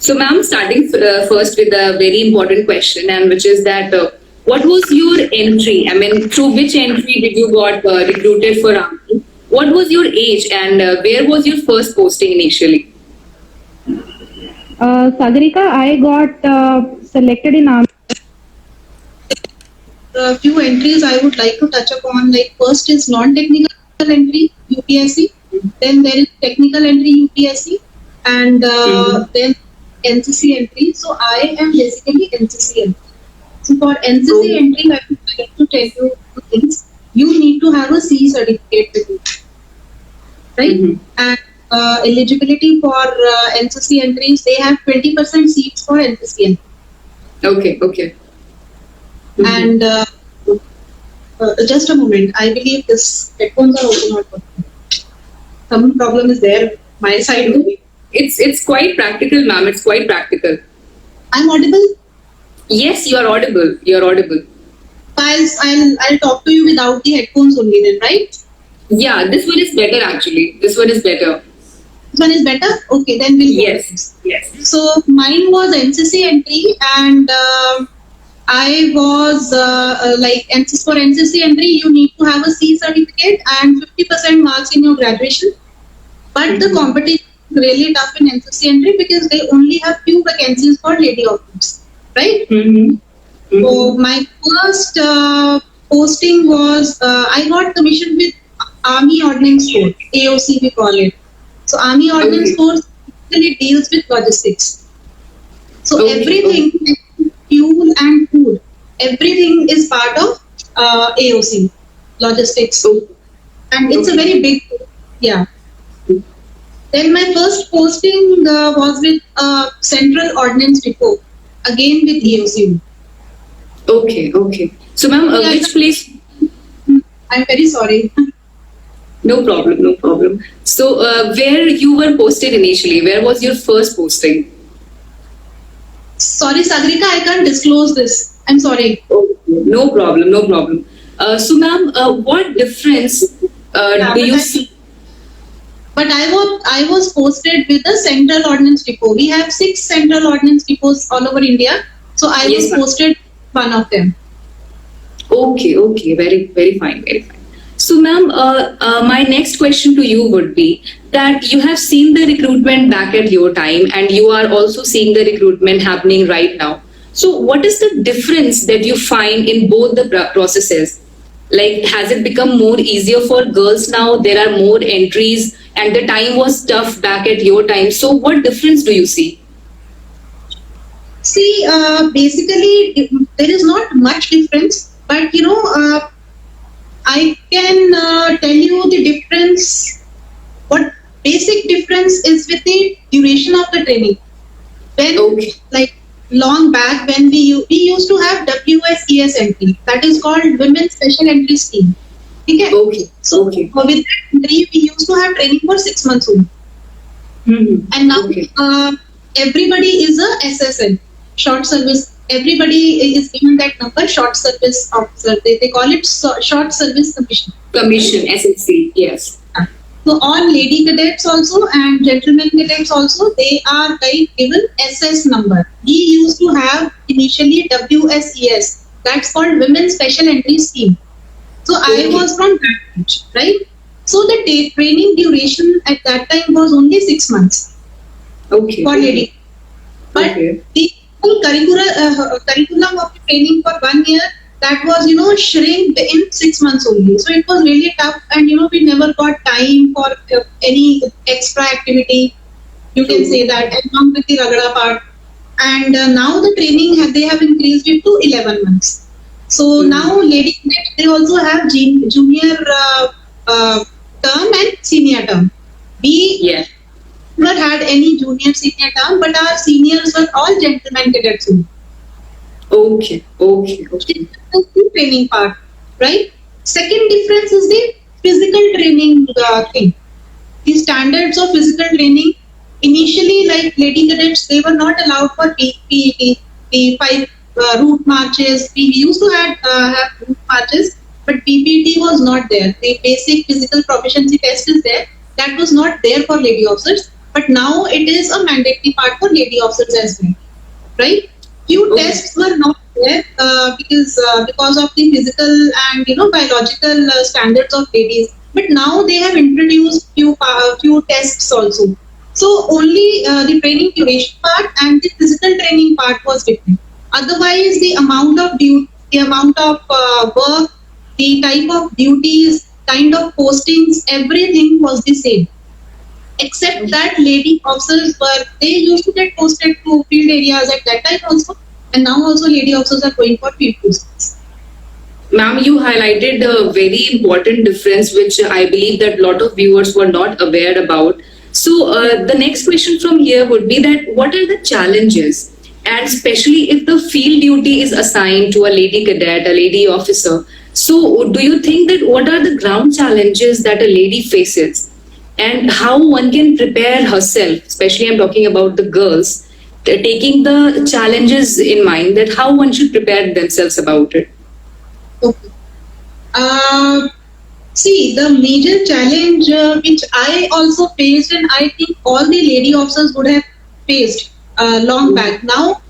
So, ma'am, starting first with a very important question, and which is that what was your entry? I mean, through which entry did you got recruited for army? What was your age, and where was your first posting initially? Sagarika, I got selected in army. A few entries I would like to touch upon. Like first is non-technical entry UPSC, then there is technical entry UPSC, and then NCC entry. So I am basically NCC entry. So for NCC entry, I would like to tell you two things. You need to have a C certificate with you, right? And eligibility for NCC entries, they have 20% seats for NCC entry. Okay. And just a moment, I believe this headphones are also not working. Some problem is there my side only. It's quite practical, ma'am. It's quite practical. I'm audible? Yes, you are audible. You are audible. I'll talk to you without the headphones only then, right? Yeah, this one is better actually. This one is better. This one is better? Okay, then we'll go with this. Yes. So mine was NCC entry, and I was for NCC entry, you need to have a C certificate and 50% marks in your graduation. But the competition is really tough in NCC entry because they only have few vacancies for lady officers, right? So my first posting was I got commissioned with Army Ordnance Force, AOC we call it. So Army Ordnance Force basically deals with logistics. So everything, fuel and food, everything is part of AOC, logistics. And it's a very big, yeah. Then my first posting was with Central Ordnance Depot, again with AOC. Okay. So, ma'am, which place? I'm very sorry. No problem. So, where you were posted initially? Where was your first posting? Sorry, Sagarika, I can't disclose this. I'm sorry. No problem. So, ma'am, what difference do you see? But I was posted with the Central Ordnance Depot. We have 6 Central Ordnance Depots all over India. So I was posted one of them. Okay. Very fine. So, ma'am, my next question to you would be that you have seen the recruitment back at your time, and you are also seeing the recruitment happening right now. So, what is the difference that you find in both the processes? Like, has it become more easier for girls now? There are more entries, and the time was tough back at your time. So, what difference do you see? See, basically, there is not much difference, but I can tell you the difference. What basic difference is with the duration of the training. When like long back, when we used to have WSES entry, that is called Women's Special Entry Scheme. Okay. So with that entry, we used to have training for 6 months only. And now everybody is a SSN, short service. Everybody is given that number, short service officer. They call it short service commission. SSC, yes. So all lady cadets also and gentlemen cadets also, they are given SS number. We used to have initially WSES. That's called Women's Special Entry Scheme. So I was from that age, right? So the training duration at that time was only 6 months. For lady. But the whole curriculum of the training for 1 year, that was shrinked in 6 months only. So it was really tough, and we never got time for any extra activity, you can say that, along with the ragda part. And now the training they have increased it to 11 months. So now ladies, they also have junior term and senior term. We never had any junior senior term, but our seniors were all gentlemen cadets only. Okay. The training part, right? Second difference is the physical training thing. The standards of physical training, initially, like lady cadets, they were not allowed for PET, the 5 route marches. We used to have route marches, but PPT was not there. The basic physical proficiency test is there. That was not there for lady officers. but now it is a mandatory part for lady officers as well, right? Few Okay. tests were not there because of the physical and biological standards of ladies. But now they have introduced few tests also. So only the training duration part and the physical training part was different. Otherwise, the amount of the amount of work, the type of duties, kind of postings, everything was the same. Except that lady officers they used to get posted to field areas at that time also, and now also lady officers are going for field postings. Ma'am, you highlighted a very important difference, which I believe that a lot of viewers were not aware about. So, the next question from here would be that what are the challenges, and especially if the field duty is assigned to a lady cadet, a lady officer. So, do you think that what are the ground challenges that a lady faces, and how one can prepare herself? Especially, I'm talking about the girls, taking the challenges in mind, that how one should prepare themselves about it. Okay. Uh, See, the major challenge which I also faced, and I think all the lady officers would have faced long back. Now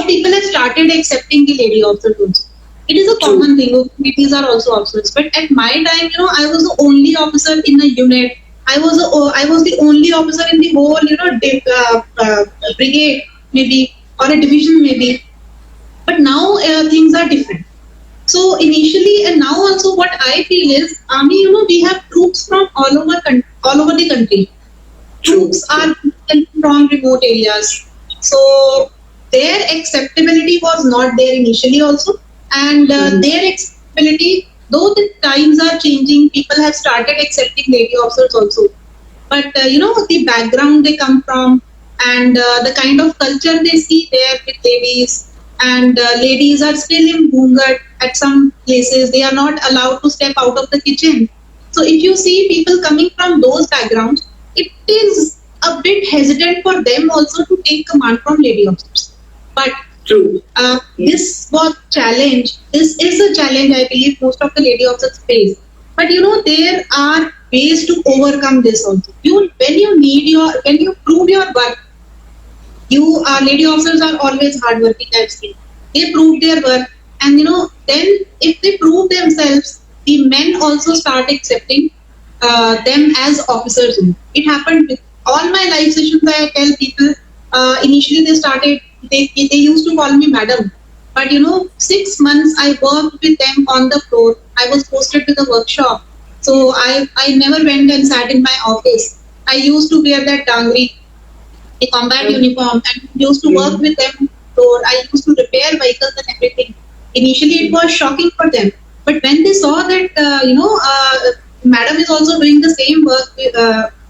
people have started accepting the lady officers also. It is a True. common thing. Ladies are also officers. But at my time, I was the only officer in a unit. I was the only officer in the whole, brigade maybe, or a division maybe. But now things are different. So initially, and now also, what I feel is, army. We have troops from all over the country. Troops are from remote areas, so their acceptability was not there initially also, and their acceptability, though the times are changing, people have started accepting lady officers also. But the background they come from, and the kind of culture they see there with ladies, and ladies are still in Bhoongat at some places. They are not allowed to step out of the kitchen. So if you see people coming from those backgrounds, it is a bit hesitant for them also to take command from lady officers. But True. this was challenge. This is a challenge I believe most of the lady officers face. But there are ways to overcome this also. When you prove your worth, lady officers are always hardworking. I've seen. They prove their worth, and then if they prove themselves, the men also start accepting them as officers. It happened with all my live sessions. I tell people initially they started. They used to call me madam, but 6 months I worked with them on the floor. I was posted to the workshop, so I never went and sat in my office. I used to wear that dangri, the combat uniform, and used to work with them. So I used to repair vehicles and everything. Initially, it was shocking for them, but when they saw that madam is also doing the same work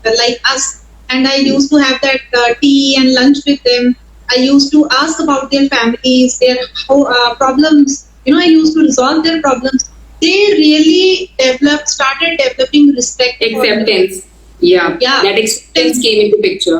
like us, and I used to have that tea and lunch with them. I used to ask about their families, their problems. I used to resolve their problems. They really started developing respect. for them. Acceptance. Yeah. Yeah. That acceptance came into picture.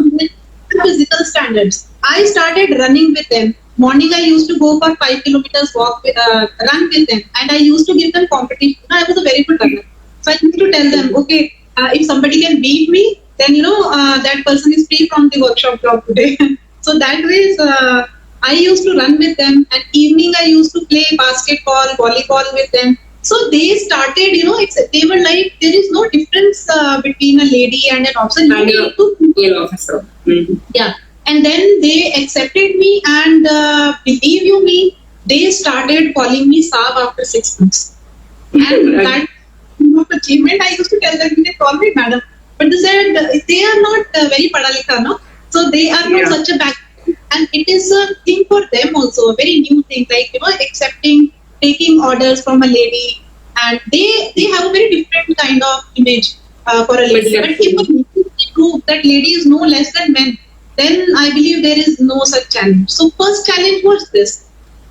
Physical standards. I started running with them. Morning, I used to go for 5 kilometers run with them, and I used to give them competition. I was a very good runner, so I used to tell them, okay, if somebody can beat me, then that person is free from the workshop job today. So that way, I used to run with them, and evening I used to play basketball, volleyball with them. So they started, they were like, there is no difference between a lady and an officer. And a male officer. Mhm. Yeah. And then they accepted me, and believe you me, they started calling me Saab after 6 months. And that achievement, I used to tell them, they call me madam. But they said they are not very pada likha, no? So they are not Yeah. such a back. And it is a thing for them also, a very new thing, like, accepting, taking orders from a lady. And they have a very different kind of image for a lady. But if a lady prove that lady is no less than men, then I believe there is no such challenge. So first challenge was this.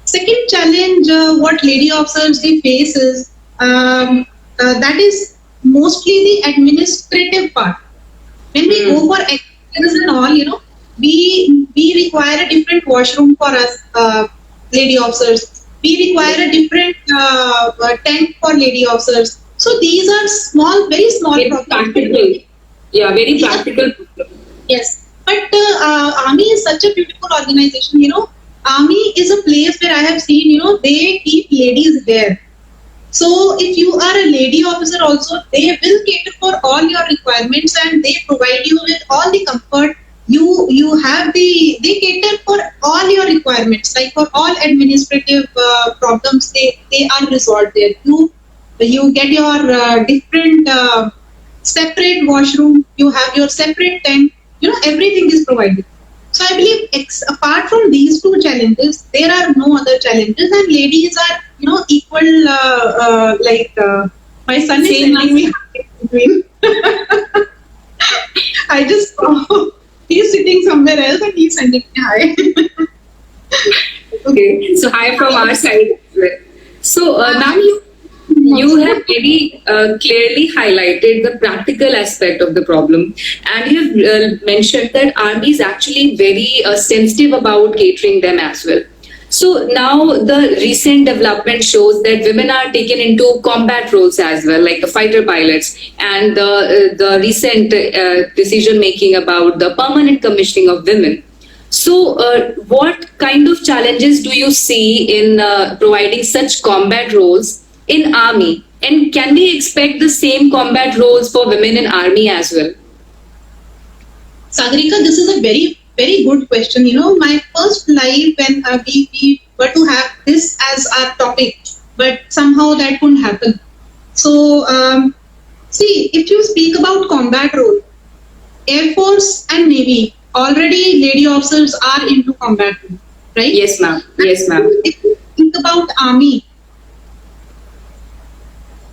Second challenge, what lady officers they face is that is mostly the administrative part. When we go for exams and all, we require a different washroom for us, lady officers. We require a different tent for lady officers. So these are very small Very problems. practical. Yeah, very practical. Yes, but Army is such a beautiful organization. Army is a place where I have seen, they keep ladies there. So if you are a lady officer also, they will cater for all your requirements and they provide you with all the comfort. You have they cater for all your requirements, like for all administrative problems, they are resolved there. You get your different separate washroom, you have your separate tent, everything is provided. So I believe apart from these two challenges, there are no other challenges, and ladies are, equal. My son is Same sending me between. I just saw he's sitting somewhere else and he's sending me hi. Okay, so hi from our side. So now you have very clearly highlighted the practical aspect of the problem, and you have mentioned that army is actually very sensitive about catering them as well. So now the recent development shows that women are taken into combat roles as well, like the fighter pilots, and the recent decision making about the permanent commissioning of women. So, what kind of challenges do you see in providing such combat roles in army? And can we expect the same combat roles for women in army as well? Sagarika, this is a very, very good question. My first live when we were to have this as our topic, but somehow that couldn't happen. So, see, if you speak about combat role, Air Force and Navy, already lady officers are into combat role, right? Yes, ma'am. Yes, ma'am. If you think about army,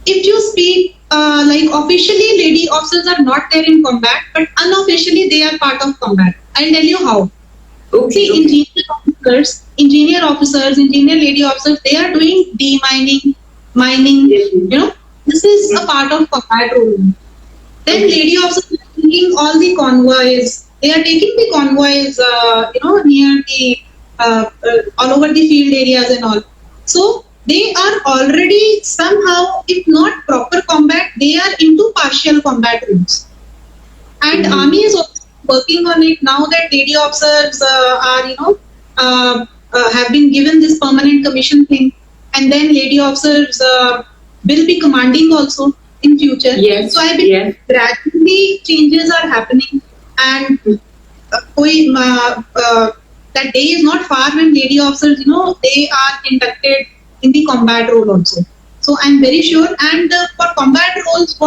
if you speak like officially lady officers are not there in combat, but unofficially they are part of combat. I'll tell you how. Okay. See, engineer officers, engineer lady officers, they are doing demining, mining, this is a part of combat role. Then lady officers are taking all the convoys. They are taking the convoys, near the all over the field areas and all. So they are already somehow, if not proper combat, they are into partial combat roles. And army is also working on it now that lady officers have been given this permanent commission thing, and then lady officers will be commanding also in future. Yes. So I believe gradually changes are happening, and that day is not far when lady officers, they are inducted in the combat role also. So I'm very sure. And for combat roles,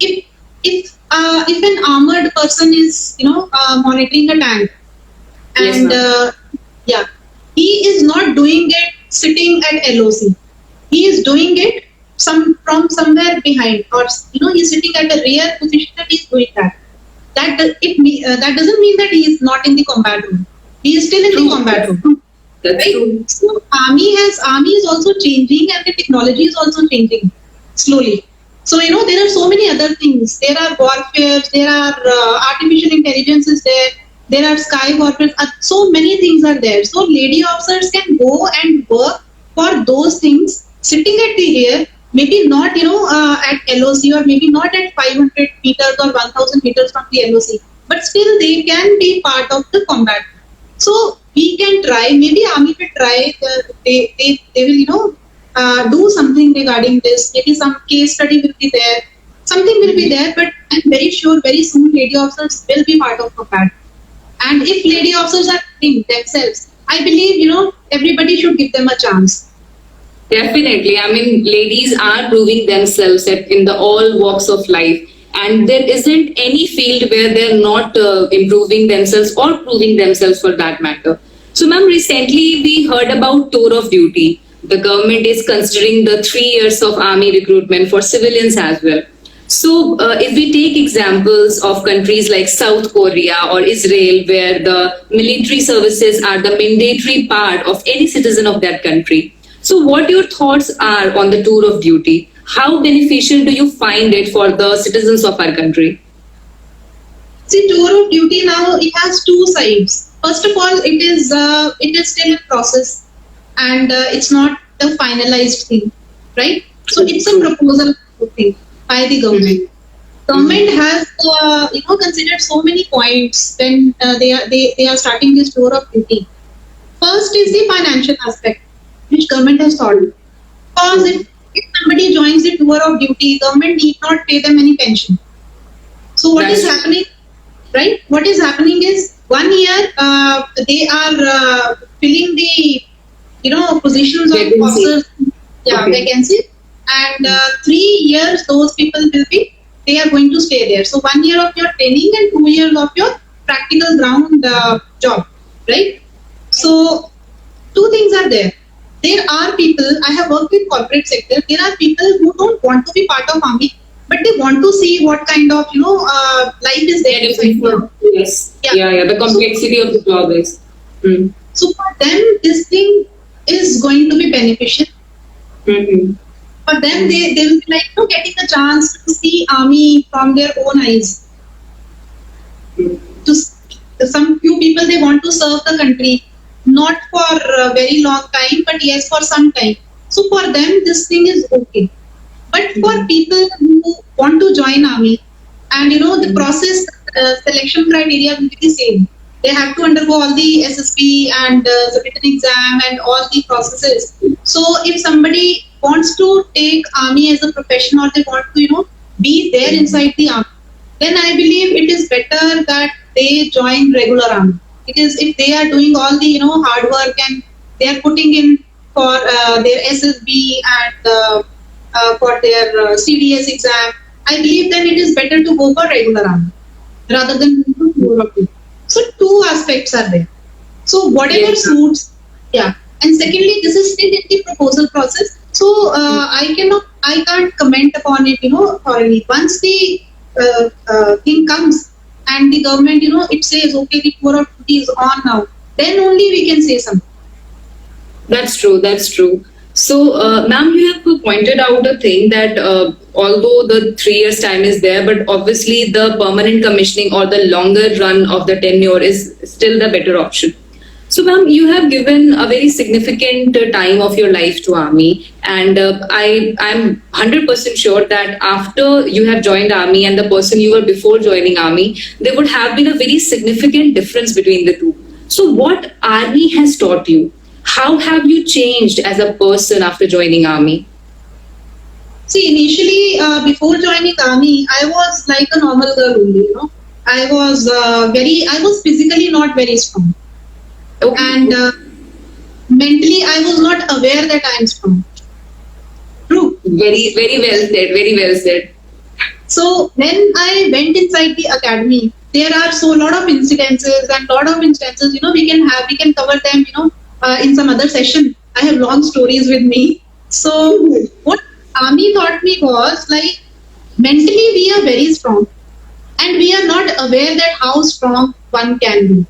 if an armored person is, monitoring a tank, and he is not doing it sitting at LOC. He is doing it from somewhere behind, or he's sitting at a rear position and he's doing that. That doesn't mean that he is not in the combat room. He is still in the combat room. That's Right? true. So army is also changing, and the technology is also changing slowly. So there are so many other things. There are warfare. There are artificial intelligence is there. There are sky warfare. So many things are there. So lady officers can go and work for those things, sitting at the rear, maybe not at LOC, or maybe not at 500 meters or 1000 meters from the LOC, but still they can be part of the combat. So we can try. Maybe army will try. They will do something regarding this. Maybe some case study will be there. Something will be there, but I'm very sure very soon lady officers will be part of combat. And if lady officers are doing themselves, I believe everybody should give them a chance. Definitely. I mean, ladies are proving themselves in the all walks of life. And there isn't any field where they're not improving themselves or proving themselves for that matter. So, ma'am, recently we heard about tour of duty. The government is considering the 3 years of army recruitment for civilians as well. So, if we take examples of countries like South Korea or Israel, where the military services are the mandatory part of any citizen of that country. So, what your thoughts are on the tour of duty? How beneficial do you find it for the citizens of our country? See, tour of duty now, it has two sides. First of all, it is still in process, and it's not the finalized thing, right? So it's a proposal thing by the government. government has considered so many points when they are starting this tour of duty. First is the financial aspect, which government has thought. Because if somebody joins the tour of duty, government need not pay them any pension. So what is That's- happening, right? What is happening is 1 year they are filling the positions of Vacancy. officers, Okay. vacancy, and 3 years those people will be, they are going to stay there. So 1 year of your training and 2 years of your practical ground job, right? So two things are there. There are people, I have worked with corporate sector, there are people who don't want to be part of army, but they want to see what kind of life is there inside the army. Yes. Yeah. The complexity of the job is. Mm. So for them, this thing is going to be beneficial. Mm-hmm. For them, they will be like getting a chance to see army from their own eyes. Some few people, they want to serve the country, not for a very long time, but yes, for some time. So for them, this thing is okay. But for people who want to join army, and the process, selection criteria will be the same. They have to undergo all the SSB and the written exam and all the processes. So if somebody wants to take army as a profession, or they want to be there inside the army, then I believe it is better that they join regular army. Because if they are doing all the hard work and they are putting in for their SSB and for their CDS exam, I believe then it is better to go for regular army rather than tour of duty. So two aspects are there. So whatever Yes. suits, yeah. And secondly, this is still in the proposal process. So I can't comment upon it, thoroughly. Once the thing comes and the government, it says, okay, the tour of duty is on now, then only we can say something. That's true. That's true. So, ma'am, you have pointed out a thing that although the 3 years time is there, but obviously the permanent commissioning or the longer run of the tenure is still the better option. So, ma'am, you have given a very significant time of your life to army, and I'm 100% sure that after you have joined army and the person you were before joining army, there would have been a very significant difference between the two. So, what army has taught you? How have you changed as a person after joining army? See, initially, before joining army, I was like a normal girl only, I was physically not very strong. Okay. And mentally, I was not aware that I am strong. True. Very, very well said. Very well said. So when I went inside the academy, there are so lot of incidences and lot of instances. We can cover them. In some other session. I have long stories with me. So what army taught me was like mentally we are very strong, and we are not aware that how strong one can be.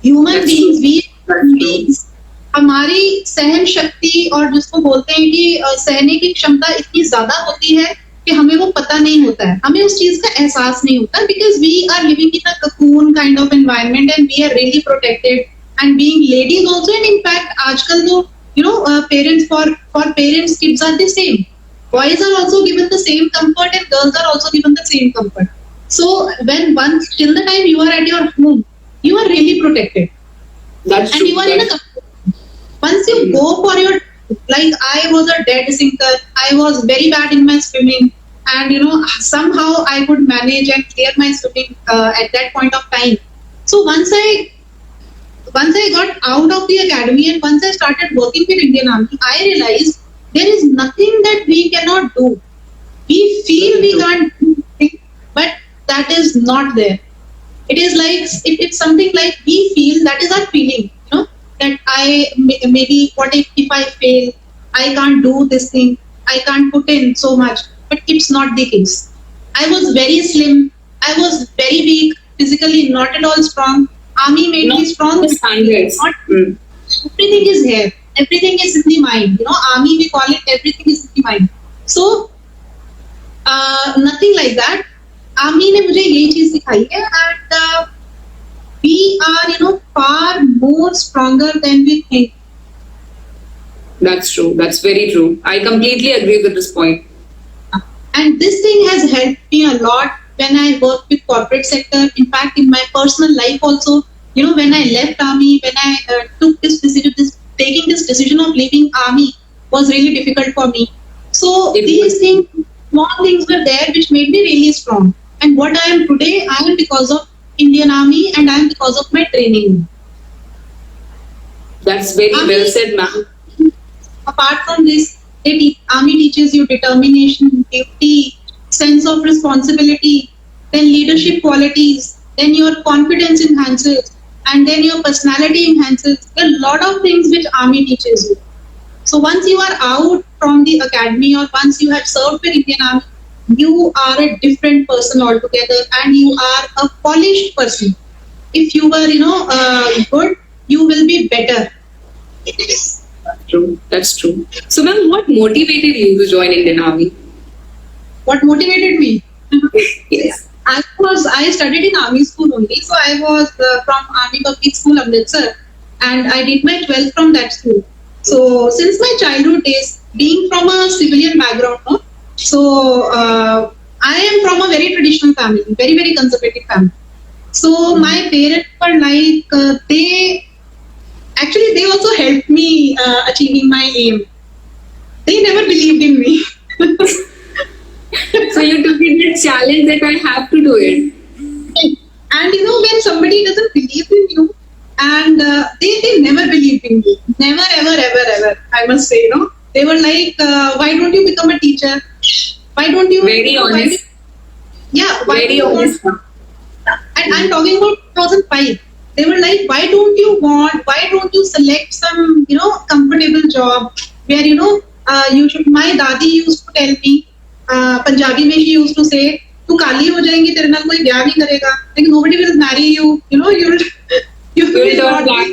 Human That's beings, we That's true. beings, हमारी सहन शक्ति और जिसको बोलते हैं कि सहने की क्षमता इतनी ज्यादा होती है कि हमें वो पता नहीं होता है, हमें उस चीज का एहसास नहीं होता, because we are living in a cocoon kind of environment and we are really protected, and being ladies also, and in fact आजकल जो parents for parents kids are the same, boys are also given the same comfort and girls are also given the same comfort. So when once till the time you are at your home, you are really protected. That's And true. you are in a once you go for your, like I was a dead sinker, I was very bad in my swimming, and somehow I could manage and clear my swimming at that point of time. So once I got out of the academy and once I started working with Indian Army, I realized there is nothing that we cannot do. We feel we can't do things, but that is not there. It is like it's something like we feel, that is our feeling, that I maybe what if I fail, I can't do this thing, I can't put in so much, but it's not the case. I was very slim, I was very weak, physically not at all strong. Army made me strong. The standards. Not, Mm. everything is here, everything is in the mind. Army we call it everything is in the mind. So nothing like that. Army ने मुझे यही चीज सिखाई है, and we are far more stronger than we think. That's true. That's very true. I completely agree with this point. And this thing has helped me a lot when I work with corporate sector. In fact, in my personal life also, you know, when I left army, when I took this decision, taking this decision of leaving army was really difficult for me. So these things, small things were there which made me really strong. And what I am today, I am because of Indian Army and I am because of my training. That's very well said, ma'am. Apart from this, army teaches you determination, duty, sense of responsibility, then leadership qualities, then your confidence enhances, and then your personality enhances. There are a lot of things which army teaches you. So once you are out from the academy or once you have served with Indian Army, you are a different person altogether and you are a polished person. If you were, good, you will be better. True. That's true. So, ma'am, what motivated you to join Indian Army? What motivated me? Yes. I studied in army school only, so I was from Army Public School Amritsar, and I did my 12th from that school. So since my childhood days, being from a civilian background, no? So I am from a very traditional family, very very conservative family. So my parents were like they also helped me achieving my aim. They never believed in me. So you took it the challenge that I have to do it. And when somebody doesn't believe in you, and they never believed in me, never ever, I must say, they were like, why don't you become a teacher? Why don't you? Very honest. Why Very honest. And I'm talking about 2005. They were like, why don't you select some, comfortable job where, you should, my dadi used to tell me, Punjabi mein she used to say, tu kali ho jayegi, tere naal koi byah nahi karega. Like nobody will marry you, you will not black.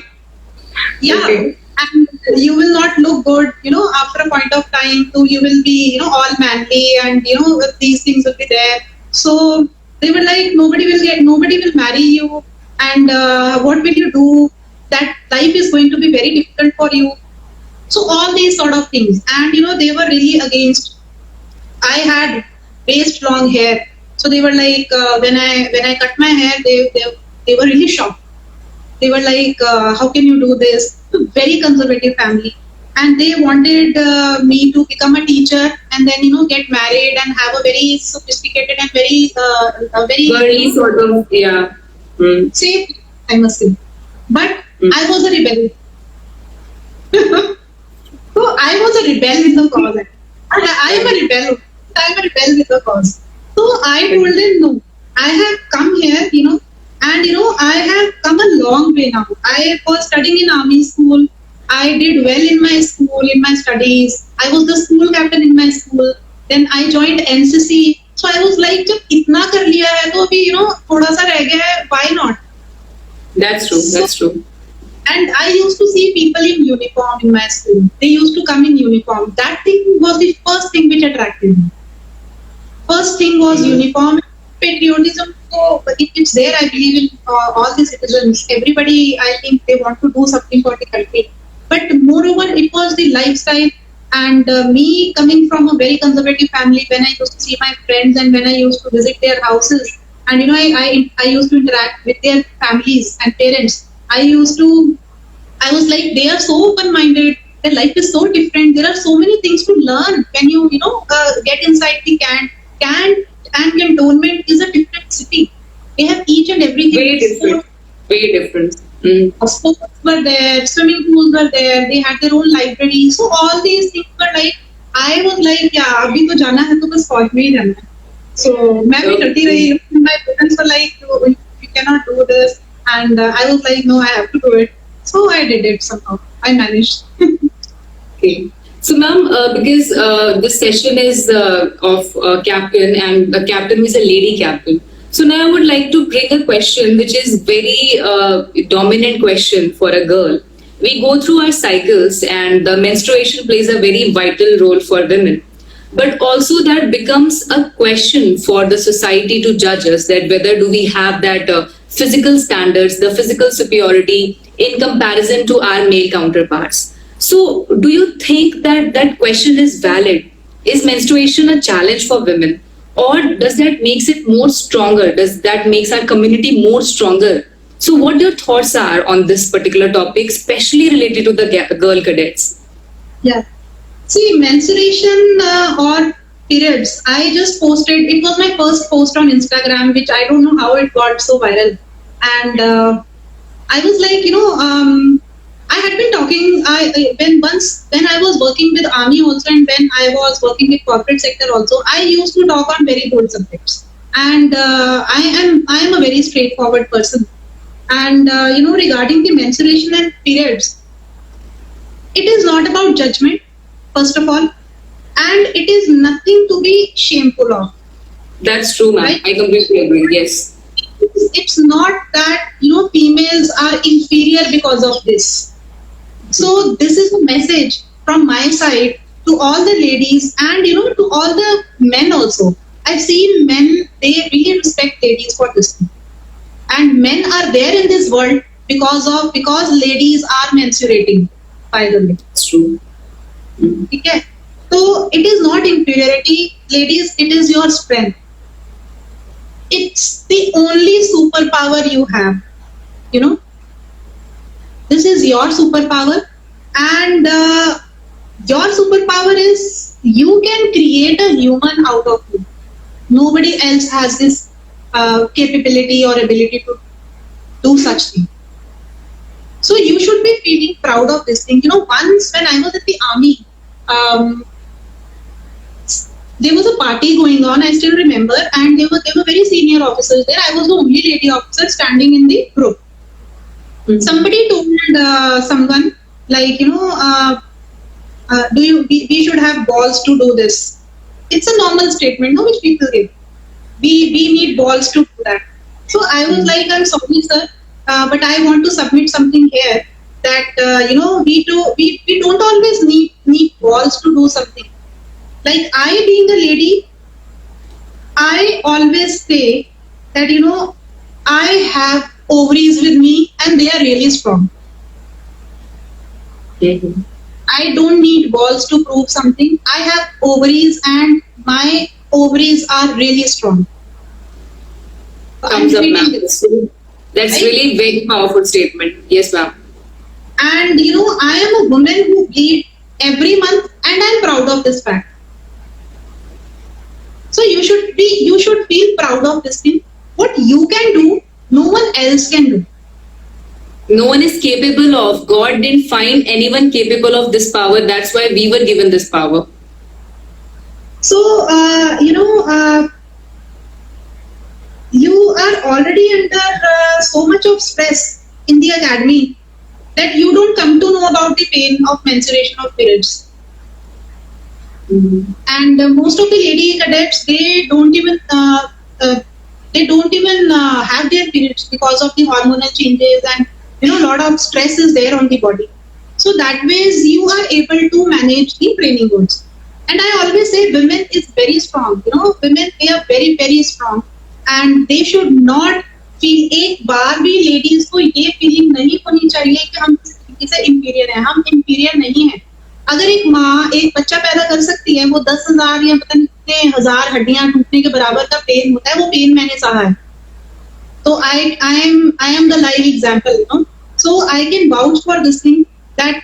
Yeah. Okay. And you will not look good, after a point of time, so you will be, all manly and, these things will be there. So they were like, nobody will marry you. And what will you do? That life is going to be very difficult for you. So all these sort of things. And, they were really against. I had raised long hair. So they were like, when I cut my hair, they were really shocked. They were like, how can you do this? Very conservative family. And they wanted me to become a teacher and then, get married and have a very sophisticated and very Girly sort of, yeah. safe, I must say. But I was a rebel. So I was a rebel with the cause. I am a rebel. I am a rebel with the cause. So I told them, no, I have come here, and I have come a long way now. I was studying in army school. I did well in my school, in my studies. I was the school captain in my school. Then I joined NCC. So I was like, जब इतना कर लिया है तो अभी थोड़ा सा रह गया है, why not? That's true. That's true. And I used to see people in uniform in my school. They used to come in uniform. That thing was the first thing which attracted me. First thing was uniform. Patriotism, so it's there, I believe, in all the citizens. Everybody, I think they want to do something for the country. But moreover, it was the lifestyle. And me coming from a very conservative family, when I used to see my friends and when I used to visit their houses, and I used to interact with their families and parents, I was like, they are so open-minded. Their life is so different. There are so many things to learn when you get inside the camp. And cantonment is a different city. They have each and everything. Very different. Very different. Sports were there, swimming pools were there, they had their own library. So all these things were like, I was like, yeah, अभी तो जाना है तो बस फौज में ही जाना है. So मैं भी डरती रही. My parents were like, you cannot do this, and I was like, no, I have to do it. So I did it somehow. I managed. Okay. So, ma'am, because this session is of a captain and a captain who is a lady captain. So now I would like to bring a question which is very dominant question for a girl. We go through our cycles and the menstruation plays a very vital role for women. But also that becomes a question for the society to judge us, that whether do we have that physical standards, the physical superiority in comparison to our male counterparts. So do you think that that question is valid? Is menstruation a challenge for women, or does that makes it more stronger? Does that makes our community more stronger? So, what your thoughts are on this particular topic, especially related to the girl cadets? Yeah. See, menstruation or periods, I just posted, it was my first post on Instagram, which I don't know how it got so viral. And I was like, I had been talking, when I was working with army also, and when I was working with corporate sector also, I used to talk on very good subjects. And I am a very straightforward person. And, regarding the menstruation and periods, it is not about judgment, first of all, and it is nothing to be shameful of. That's true, ma'am. Right. I completely agree. Yes. It's not that females are inferior because of this. So this is a message from my side to all the ladies, and to all the men also. I've seen men, they really respect ladies for this thing. And men are there in this world because ladies are menstruating, by the way. It's true. Okay. So it is not inferiority, ladies, it is your strength. It's the only superpower you have. This is your superpower, and your superpower is you can create a human out of you. Nobody else has this capability or ability to do such thing. So you should be feeling proud of this thing. Once when I was in the army, there was a party going on. I still remember, and there were very senior officers there. I was the only lady officer standing in the group. Somebody told someone like, we should have balls to do this. It's a normal statement, no, which people give. We need balls to do that. So I was like, I'm sorry, sir, but I want to submit something here that we don't always need balls to do something. Like I being a lady, I always say that I have ovaries with me and they are really strong. Mhm. I don't need balls to prove something. I have ovaries and my ovaries are really strong. Thumbs up, ma'am. This. That's Right? really very powerful statement. Yes, ma'am. And I am a woman who bleed every month, and I'm proud of this fact. So you should feel proud of this thing. What you can do, no one else can do. No one is capable of. God didn't find anyone capable of this power. That's why we were given this power. So you are already under so much of stress in the academy that you don't come to know about the pain of menstruation of periods. And most of the lady cadets, they don't even have their periods because of the hormonal changes, and a lot of stress is there on the body. So that ways you are able to manage the training goals. And I always say women is very strong. Women, they are very, very strong, and they should not feel, एक बार भी ladies को ये feeling नहीं होनी चाहिए कि हम किसी तरीके से इंपीरियर हैं. हम इंपीरियर नहीं हैं. अगर एक माँ एक बच्चा पैदा कर सकती है, वो 10,000 या पता नहीं कितने हजार हड्डियां टूटने के बराबर का पेन होता है, वो पेन मैंने सहा है. तो I am the live example, So I can vouch for this thing that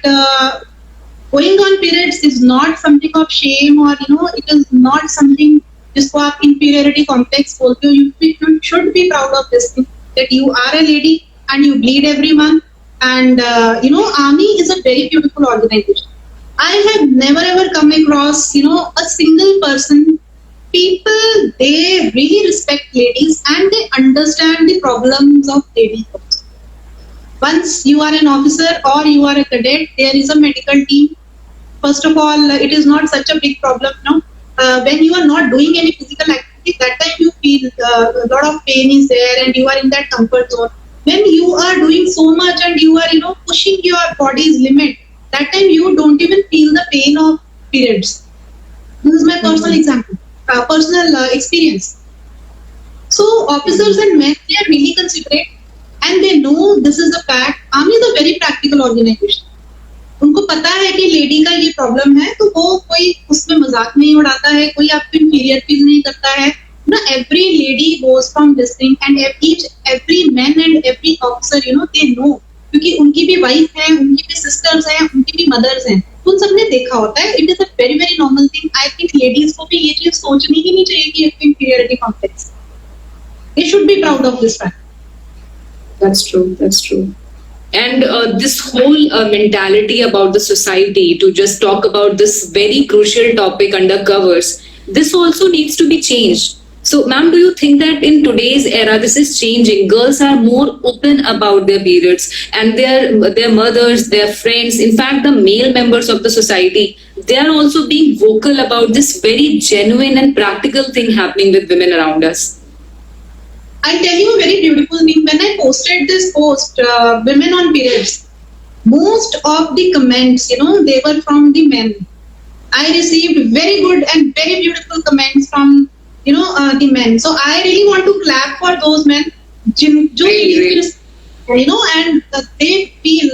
going on periods is not something of shame, or it is not something जिसको आप inferiority complex बोलते हो. You should be proud of this thing that you are a lady and you bleed every month. And army is a very beautiful organization. I have never ever come across a single person. People, they really respect ladies and they understand the problems of ladies also. Once you are an officer or you are a cadet, there is a medical team. First of all, it is not such a big problem. When you are not doing any physical activity, that time you feel a lot of pain is there and you are in that comfort zone. When you are doing so much and you are pushing your body's limit, that time you don't even feel the pain of periods. This is my personal example, personal experience. So officers and men, they are really considerate and they know this is a fact. Army is a very practical organization. उनको पता है कि lady का ये problem है, तो वो कोई उसमें मजाक नहीं उड़ाता है, कोई आपको इंफीरियर फील नहीं करता है ना. Every lady goes from this thing and every man and every officer they know, क्योंकि उनकी भी वाइफ है, उनकी भी सिस्टर्स हैं, उनकी भी मदर्स हैं, उन सबने देखा होता है. It is a very very normal thing. I think ladies को भी ये चीज सोचनी ही नहीं चाहिए कि inferiority complex. They should be proud of this fact. That's true. That's true. And this whole mentality about the society to just talk about this very crucial topic under covers, this also needs to be changed. So, ma'am, do you think that in today's era this is changing? Girls are more open about their periods, and their mothers, their friends, in fact, the male members of the society, they are also being vocal about this very genuine and practical thing happening with women around us. I'll tell you a very beautiful thing. When I posted this post, women on periods, most of the comments, they were from the men. I received very good and very beautiful comments from, the men. So I really want to clap for those men, and they feel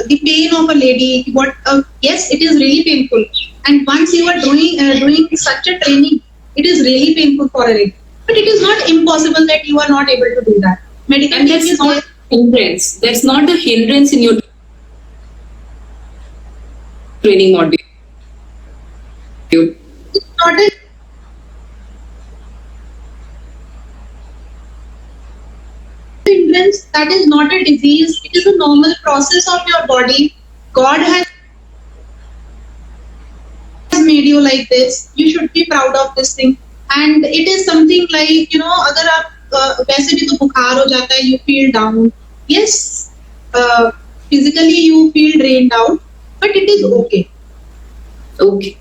the pain of a lady. Yes, it is really painful. And once you are doing such a training, it is really painful for a lady. But it is not impossible that you are not able to do that. Medical And team that's is not a hindrance. That's not the hindrance in your training module. not a hindrance. That is not a disease. It is a normal process of your body. God has made you like this. You should be proud of this thing. And it is something like, अगर आप वैसे भी तो बुखार हो जाता है, you feel down. Yes, physically you feel drained out, but it is okay. Okay.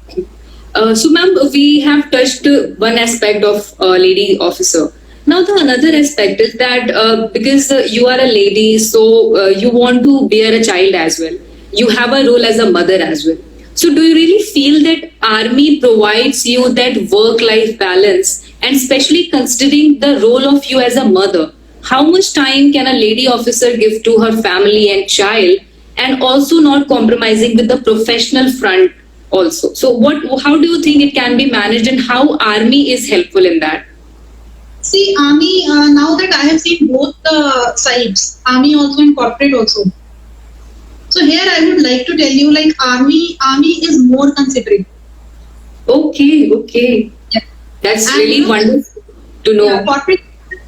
So, ma'am, we have touched one aspect of lady officer. Now, the another aspect is that because you are a lady, so you want to bear a child as well. You have a role as a mother as well. So, do you really feel that army provides you that work-life balance, and especially considering the role of you as a mother? How much time can a lady officer give to her family and child, and also not compromising with the professional front also? So, how do you think it can be managed, and how army is helpful in that? See, army, now that I have seen both the sides, army also and corporate also. So here I would like to tell you, like army is more considerate. Okay. Yeah. That's And really wonderful to know. Yeah, corporate,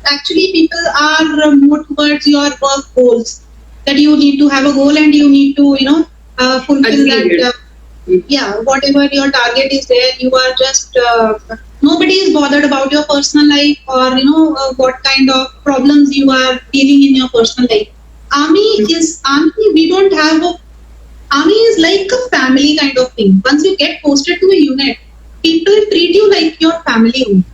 actually people are more towards your work goals. That you need to have a goal and you need to, fulfill Achieve that. it. Whatever your target is there, you are just nobody is bothered about your personal life or what kind of problems you are dealing in your personal life. Army, we don't have army is like a family kind of thing. Once you get posted to a unit, people treat you like your family only.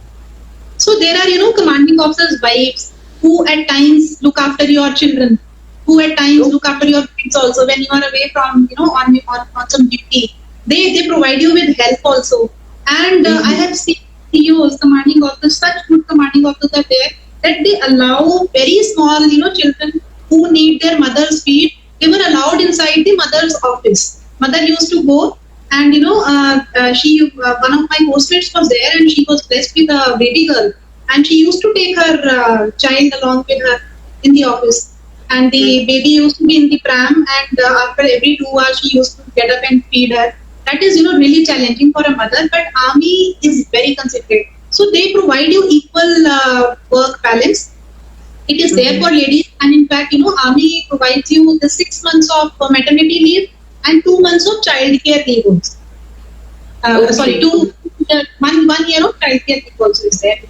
So there are commanding officers' wives who at times look after your children, who at times look after your kids also when you are away from on some duty. They provide you with help also. And I have seen CEOs, commanding officers, such good commanding officers are there that they allow very small children who need their mother's feed. They were allowed inside the mother's office. Mother used to go and she one of my postmates was there and she was blessed with a baby girl and she used to take her child along with her in the office. And the baby used to be in the pram and after every 2 hours she used to get up and feed her. That is really challenging for a mother, but army is very considerate. So they provide you equal work balance. It is there for ladies, and in fact, army provides you the 6 months of maternity leave and 2 months of child care leave also. Sorry, 1 year of child care leave also is there.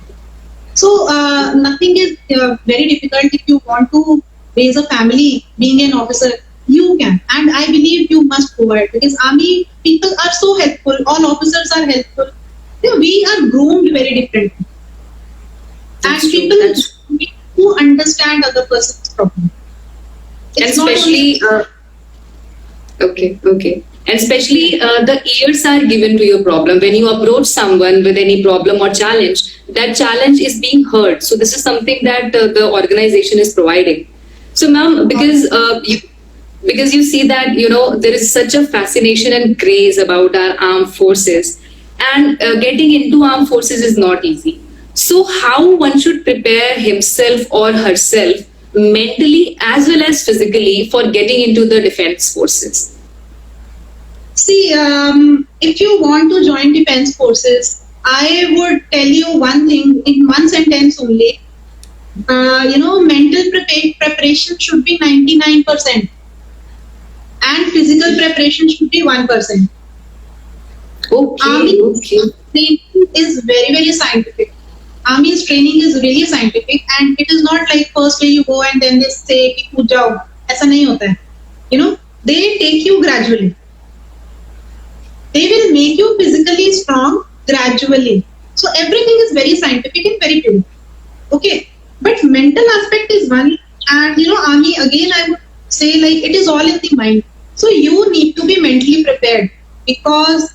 So nothing is very difficult if you want to raise a family. Being an officer, you can, and I believe you must provide because army people are so helpful. All officers are helpful. We are groomed very differently, That's and true. people That's- need to understand other person's problem. And It's not especially okay. And especially the ears are given to your problem when you approach someone with any problem or challenge. That challenge is being heard. So this is something that the organization is providing. So, ma'am, because because you see that, there is such a fascination and craze about our armed forces, and getting into armed forces is not easy. So how one should prepare himself or herself mentally as well as physically for getting into the defense forces? See, if you want to join defense forces, I would tell you one thing in one sentence only. Mental preparation should be 99% and physical preparation should be 1%. Okay. Training is very, very scientific. Army's training is really scientific, and it is not like firstly you go and then they say कि कूद जाओ. ऐसा नहीं होता है. They take you gradually. They will make you physically strong gradually. So everything is very scientific and very pure. Okay, but mental aspect is one, and army again I would say like it is all in the mind. So you need to be mentally prepared, because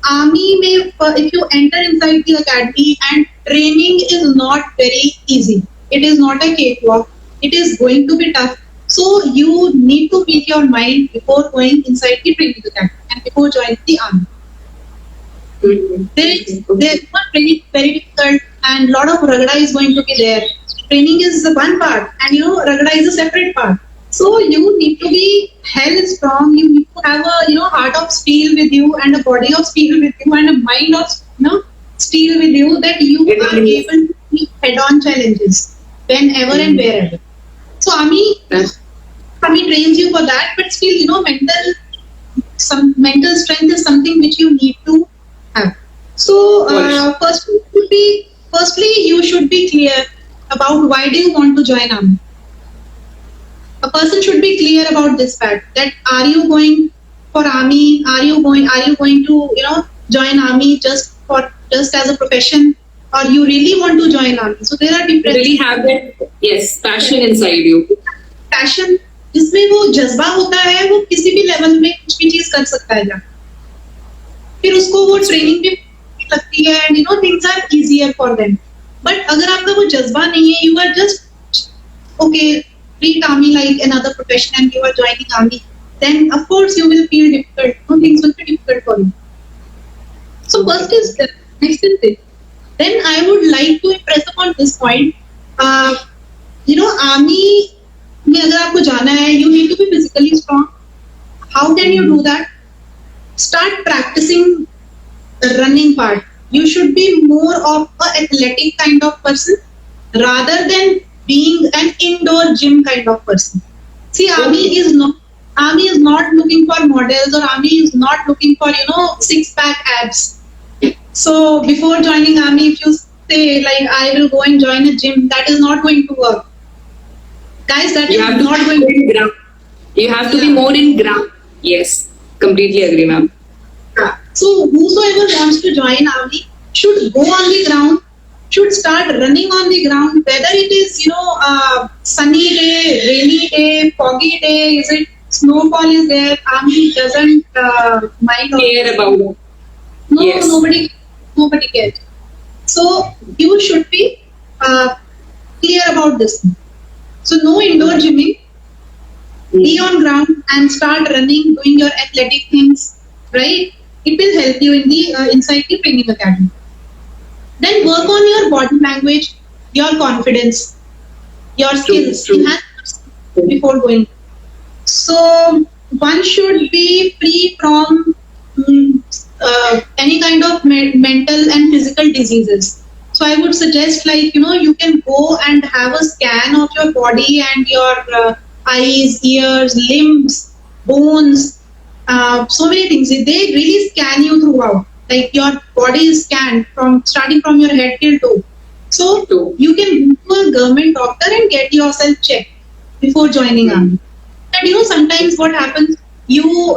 army may, if you enter inside the academy, and training is not very easy. It is not a cakewalk. It is going to be tough. So you need to make your mind before going inside the training academy and before joining the army. There is not very, very difficult, and lot of ragda is going to be there. Training is the one part, and ragda is a separate part. So you need to be hell strong. You need to have a heart of steel with you, and a body of steel with you, and a mind of steel with you, that you are able to meet head-on challenges whenever and wherever. So army trains you for that, but still mental strength is something which you need to have. So firstly you should be clear about why do you want to join army. A person should be clear about this fact, that are you going for army? Are you going to join army just as a profession, or you really want to join army? So there are different. Really have that passion inside you. Passion, जिसमें वो जज्बा होता है, वो किसी भी level में कुछ भी चीज कर सकता है जाकर. फिर उसको वो ट्रेनिंग भी लगती है, and things are easier for them. But अगर आपका वो जज्बा नहीं है, you are just okay, treat army like another profession, and you are joining army, then of course you will feel difficult. Things will be difficult for you. So first is that. Next is this. Then I would like to impress upon this point. Army में अगर आपको जाना है, you need to be physically strong. How can you do that? Start practicing the running part. You should be more of an athletic kind of person rather than being an indoor gym kind of person. See, army is not looking for models, or army is not looking for six-pack abs. So before joining army, if you say like I will go and join a gym, that is not going to work. Guys, that is not going to work. You have to be more in ground. Yes, completely agree, ma'am. So whosoever wants to join army should go on the ground, should start running on the ground, whether it is sunny day, rainy day, foggy day, is it snowfall is there, army doesn't mind care about it. No, yes. Nobody cares. So you should be clear about this. So no indoor gymming, be on ground and start running, doing your athletic things, right? It will help you in the inside the training academy. Then work on your body language, your confidence, your skills, enhance before going. So one should be free from any kind of mental and physical diseases. So I would suggest you can go and have a scan of your body and your eyes, ears, limbs, bones, so many things. They really scan you throughout. Like your body is scanned starting from your head till toe. So you can go to a government doctor and get yourself checked before joining army. And sometimes what happens, you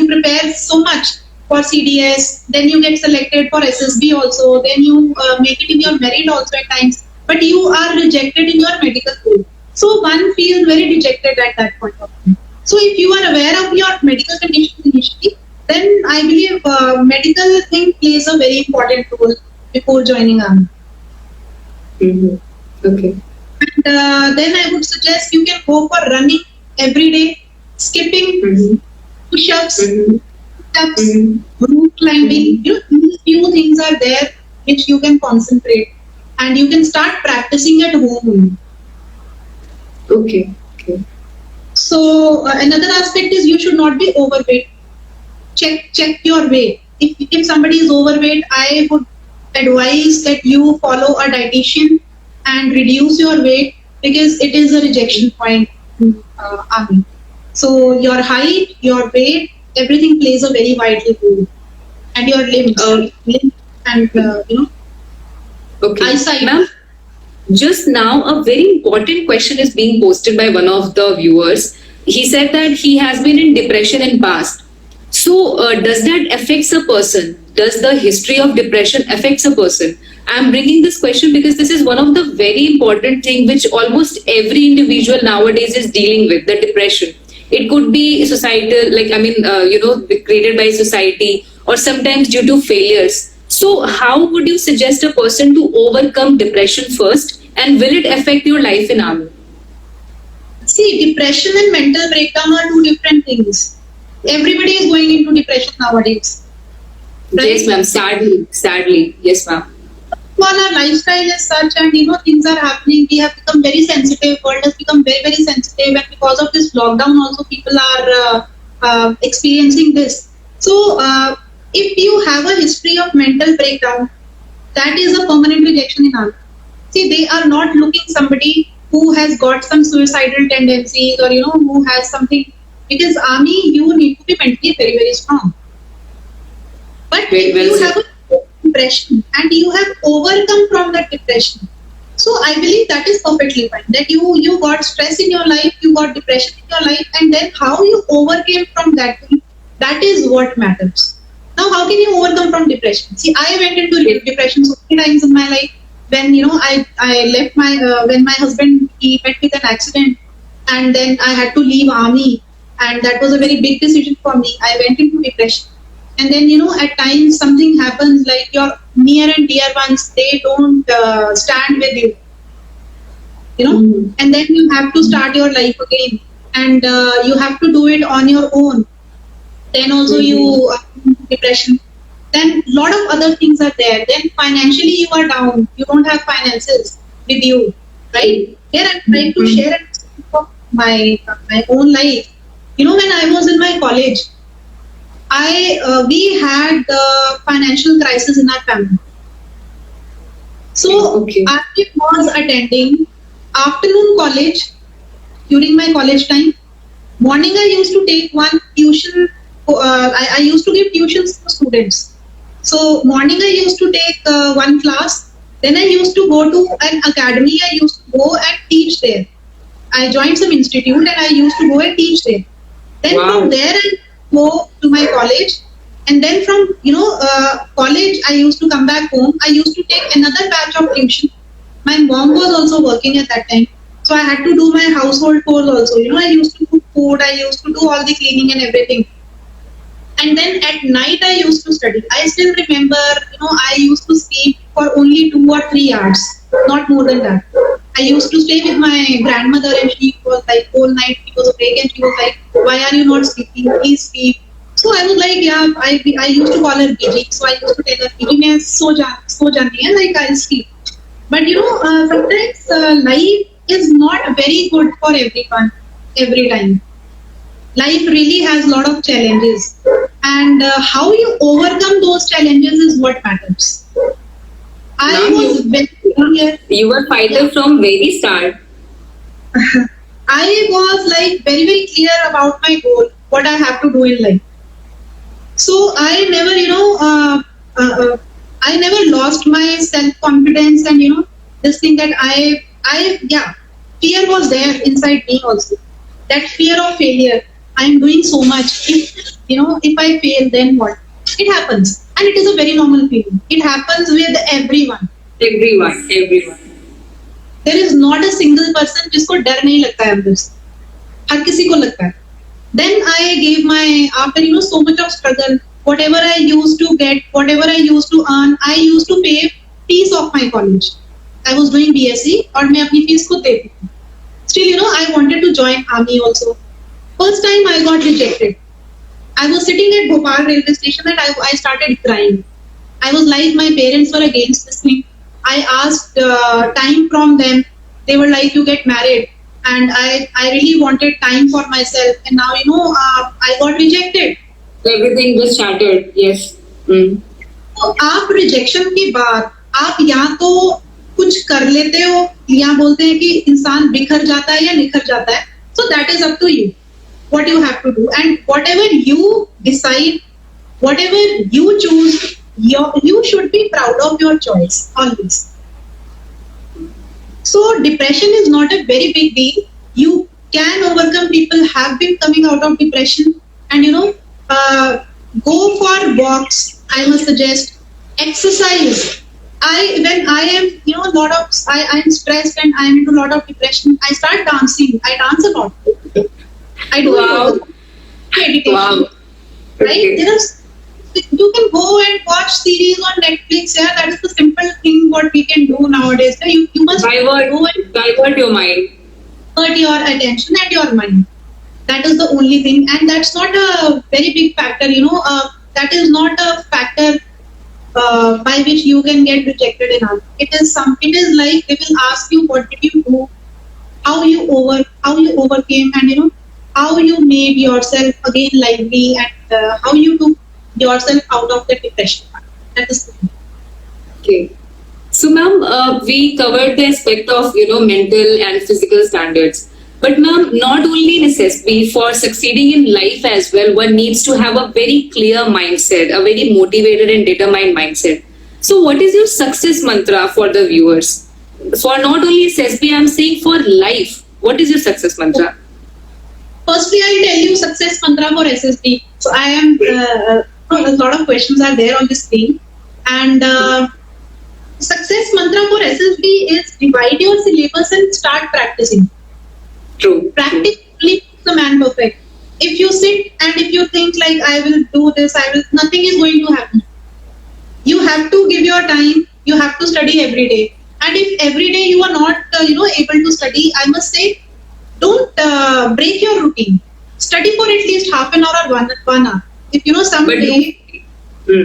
prepare so much for CDS, then you get selected for SSB also, then you make it in your merit also at times, but you are rejected in your medical school. So one feels very dejected at that point of time. So if you are aware of your medical condition initially, then I believe medical thing plays a very important role before joining army. Mm-hmm. Okay. And then I would suggest you can go for running every day. skipping, Mhm. push-ups, Mhm. steps, Mhm. rope climbing. These few things are there which you can concentrate, and you can start practicing at home. Okay. Okay. So another aspect is you should not be overweight. Check your weight. If somebody is overweight, I would advise that you follow a dietitian and reduce your weight, because it is a rejection point in army. So your height, your weight, everything plays a very vital role, and your Uh, limbs and okay. eyesight. Ma'am, just now, a very important question is being posted by one of the viewers. He said that he has been in depression in past. So, does that affects a person? Does the history of depression affects a person? I'm bringing this question because this is one of the very important thing which almost every individual nowadays is dealing with, the depression. It could be societal, like created by society, or sometimes due to failures. So, how would you suggest a person to overcome depression first, and will it affect your life in army? See, depression and mental breakdown are two different things. Everybody is going into depression nowadays. Right? Yes, ma'am. Sadly, yes, ma'am. Well, our lifestyle is such, and things are happening. We have become very sensitive. World has become very, very sensitive, and because of this lockdown, also people are experiencing this. So, if you have a history of mental breakdown, that is a permanent rejection in army. See, they are not looking somebody who has got some suicidal tendencies, or who has something. Because army, you need to be mentally very, very strong. But Very if well you said. have a depression and you have overcome from that depression, so I believe that is perfectly fine. That you got stress in your life, you got depression in your life, and then how you overcame from that thing, that is what matters. Now, how can you overcome from depression? See, I went into depression so many times in my life. When I left my when my husband, he met with an accident, and then I had to leave army, and that was a very big decision for me. I went into depression, and then at times something happens, like your near and dear ones, they don't stand with you, Mhm. and then you have to start your life again, and you have to do it on your own. Then also you depression. Then lot of other things are there. Then financially you are down, you don't have finances with you, right? Here I'm trying to share an experience of my own life. When I was in my college, we had financial crisis in our family. So Okay. I was attending afternoon college during my college time. Morning I used to take one tuition. I used to give tuitions to students. So morning I used to take one class. Then I used to go to an academy. I used to go and teach there. I joined some institute and I used to go and teach there. Then Wow. from there I go to my college, and then from college I used to come back home. I used to take another batch of tuition. My mom was also working at that time, so I had to do my household chores also. I used to cook food. I used to do all the cleaning and everything. And then at night I used to study. I still remember, I used to sleep for only 2 or 3 hours, not more than that. I used to stay with my grandmother, and she was like, whole night she was awake, and she was like, why are you not sleeping? Please sleep. So I was like, yeah, I used to call her BG. So I used to tell her, BG, मैं सो जाती है, like I'll sleep. But sometimes life is not very good for everyone every time. Life really has a lot of challenges, and how you overcome those challenges is what matters. I Ma'am, was very clear. You were fighter from very start. I was like very, very clear about my goal, what I have to do in life. So I never, I never lost my self confidence, and this thing that yeah, fear was there inside me also. That fear of failure. I am doing so much. If I fail, then what? It happens, and it is a very normal feeling. It happens with everyone. Everyone. There is not a single person जिसको डर नहीं लगता है अंदर से. हर किसी को लगता है. Then I gave after so much of struggle, whatever I used to get, whatever I used to earn, I used to pay fees of my college. I was doing BSc और मैं अपनी fees खुद देती थी. Still, I wanted to join army also. First time I got rejected. I was sitting at Bhopal railway station and I started crying. I was like, my parents were against this thing. I asked time from them. They were like, you get married. And I really wanted time for myself. And now, I got rejected. Everything was shattered. Yes. Mm. तो आप rejection के बाद आप या तो कुछ कर लेते हो या बोलते हैं कि इंसान बिखर जाता है या निखर जाता है. So that is up to you what you have to do, and whatever you decide, whatever you choose, you should be proud of your choice always. So depression is not a very big deal. You can overcome. People have been coming out of depression, and go for walks. I must suggest exercise. When I am I'm stressed and I am into a lot of depression, I start dancing. I dance a lot. I do meditation. Wow. Right? You can go and watch series on Netflix. Yeah, that is the simple thing what we can do nowadays. You must divert your mind. Divert your attention and your mind. That is the only thing, and that's not a very big factor. That is not a factor by which you can get rejected in life. It is like they will ask you what did you do, how you overcame, and how you made yourself again lively, and how you took yourself out of the depression. That is the thing. Okay. So, ma'am, we covered the aspect of mental and physical standards. But, ma'am, not only in SSB, for succeeding in life as well, one needs to have a very clear mindset, a very motivated and determined mindset. So, what is your success mantra for the viewers? For not only SSB, I'm saying for life. What is your success mantra? Firstly, I'll tell you success mantra for SSB. So I am a lot of questions are there on the screen, and success mantra for SSB is divide your syllabus and start practicing. True. Practice makes the man perfect. If you sit and if you think like I will do this, nothing is going to happen. You have to give your time. You have to study every day. And if every day you are not able to study, I must say, don't break your routine. Study for at least half an hour or 1 hour. If someday,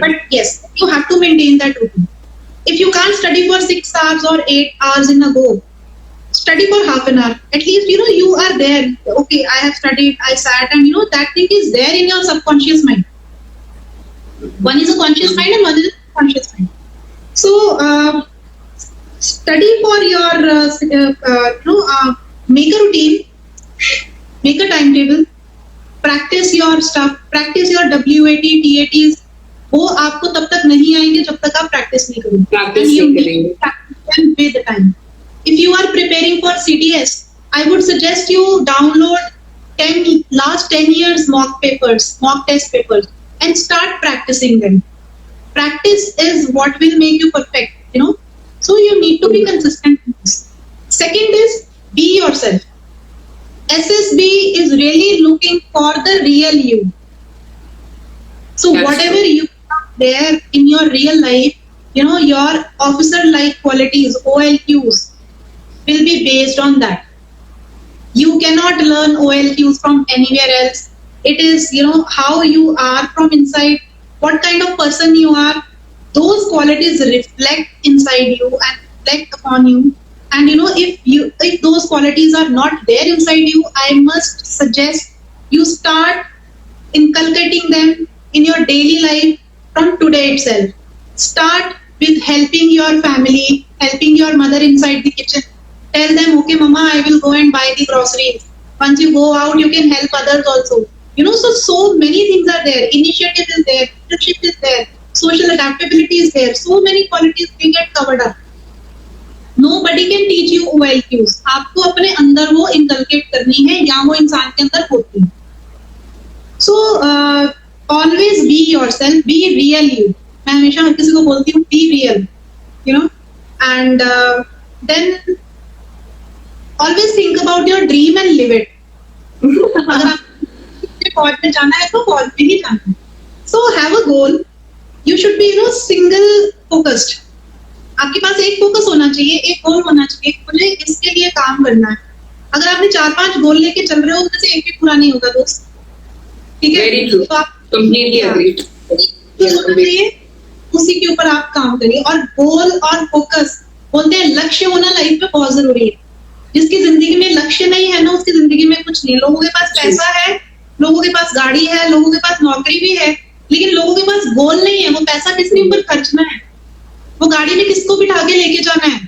but yes, you have to maintain that routine. If you can't study for 6 hours or 8 hours in a go, study for half an hour. At least you are there. Okay, I have studied, I sat, and that thing is there in your subconscious mind. One is a conscious mind and one is a subconscious mind. So study for your make a routine, make a timetable, practice your stuff, practice your WAT, TATs. वो आपको तब तक नहीं आएंगे जब तक आप practice नहीं करोगे. Practice नहीं करेंगे. With the time. If you are preparing for CTS, I would suggest you download last 10 years mock test papers, and start practicing them. Practice is what will make you perfect. So you need to be consistent in this. Second is be yourself. SSB is really looking for the real you. So That's whatever true. you are there in your real life, your officer-like qualities, OLQs, will be based on that. You cannot learn OLQs from anywhere else. It is, how you are from inside, what kind of person you are. Those qualities reflect inside you and reflect upon you. And if those qualities are not there inside you, I must suggest you start inculcating them in your daily life from today itself. Start with helping your family, helping your mother inside the kitchen. Tell them, okay, mama, I will go and buy the groceries. Once you go out, you can help others also. So many things are there. Initiative is there, leadership is there, social adaptability is there. So many qualities will get covered up. Nobody can teach you OLQs. आपको अपने अंदर वो inculcate करनी है या वो इंसान के अंदर होती है. So always be yourself, be real you. मैं हमेशा हर किसी को बोलती हूँ be real, and then always think about your dream and live it. अगर आपको फौज में जाना है तो फौज में ही जाना है. So have a goal. You should be single focused. आपके पास एक फोकस होना चाहिए, एक गोल होना चाहिए. मुझे इसके लिए काम करना है. अगर आपने 4-5 गोल लेके चल रहे हो उसमें से एक भी पूरा नहीं होगा दोस्त, ठीक है? Very true. तो आप Completely agree. जो होना चाहिए उसी के ऊपर आप काम करिए। और गोल और फोकस, बोलते हैं लक्ष्य होना लाइफ में बहुत जरूरी है। जिसकी जिंदगी में लक्ष्य नहीं है ना, उसकी जिंदगी में कुछ नहीं। लोगों के पास पैसा है, लोगों के पास गाड़ी है, लोगों के पास नौकरी भी है, लेकिन लोगों के पास गोल नहीं है। वो पैसा किसके ऊपर खर्चना है, वो गाड़ी में किसको बिठा के लेके जाना है,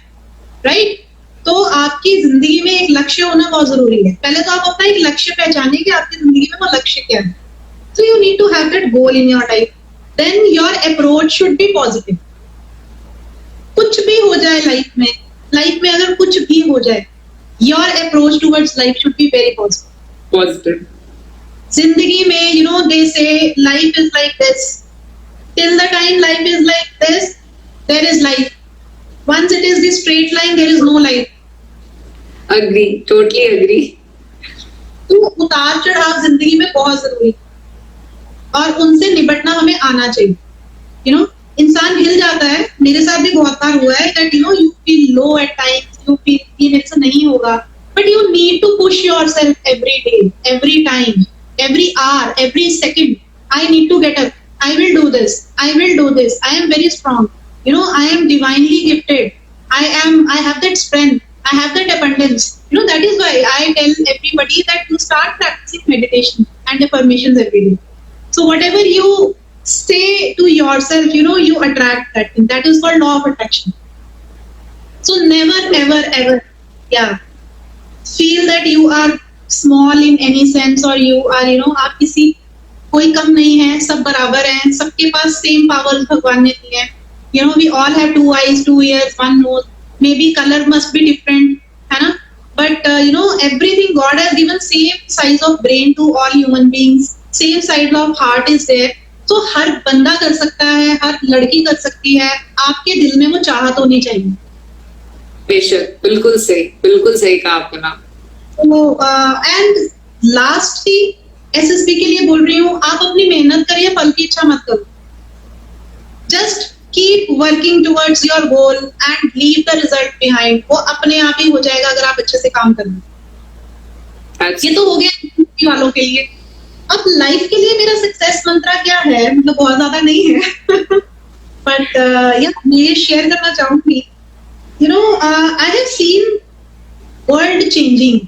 राइट? तो आपकी जिंदगी में एक लक्ष्य होना बहुत जरूरी है। पहले तो आप अपना एक लक्ष्य पहचानिए कि आपकी जिंदगी में वो लक्ष्य क्या है। So you need to have that goal in your life. Then your approach should be positive. कुछ भी हो जाए लाइफ में अगर कुछ भी हो जाए, your approach towards life should be very positive. Positive. जिंदगी में, you know, they say life is like this. Till the time life is like this, there is life. Once it is the straight line, there is no life. Agree. Totally agree. तो उतार चढ़ाव जिंदगी में बहुत जरूरी है और उनसे निपटना हमें आना चाहिए। यू नो, इंसान हिल जाता है, मेरे साथ भी बहुत बार हुआ है that you know you feel low at times, you feel कि मेरे से नहीं होगा, but you need to push yourself every day, every time, every hour, every second. I need to get up, I will do this, I will do this, I am very strong, you know, I am divinely gifted, I have that strength, I have that abundance. You know, that is why I tell everybody that you start practicing meditation and affirmations every day. So whatever you say to yourself, you know, you attract that thing. That is called law of attraction. So never, ever, ever, yeah, feel that you are small in any sense or you are, you know, आप किसी कोई कम नहीं है, सब बराबर हैं, सबके पास same powers भगवान ने दी है। You know, we all have 2 eyes, 2 ears, 1 nose. Maybe color must be different, है ना? But you know, everything God has given same size of brain to all human beings, same size of heart is there. तो हर बंदा कर सकता है, हर लड़की कर सकती है। आपके दिल में वो चाहत होनी चाहिए। बेशक, बिल्कुल सही कहा आपने ना। तो एंड लास्टली एसएसबी के लिए बोल रही हूँ, आप अपनी मेहनत करिए, फल की इच्छा मत करो। Just keep working towards your goal and leave the result behind. वो अपने आप ही हो जाएगा अगर आप अच्छे से काम करें। ये तो हो गया वालों के लिए। अब लाइफ के लिए मेरा सक्सेस मंत्र क्या है, मतलब बहुत ज्यादा नहीं है बट ये शेयर करना चाहूंगी। You know, I have seen world changing,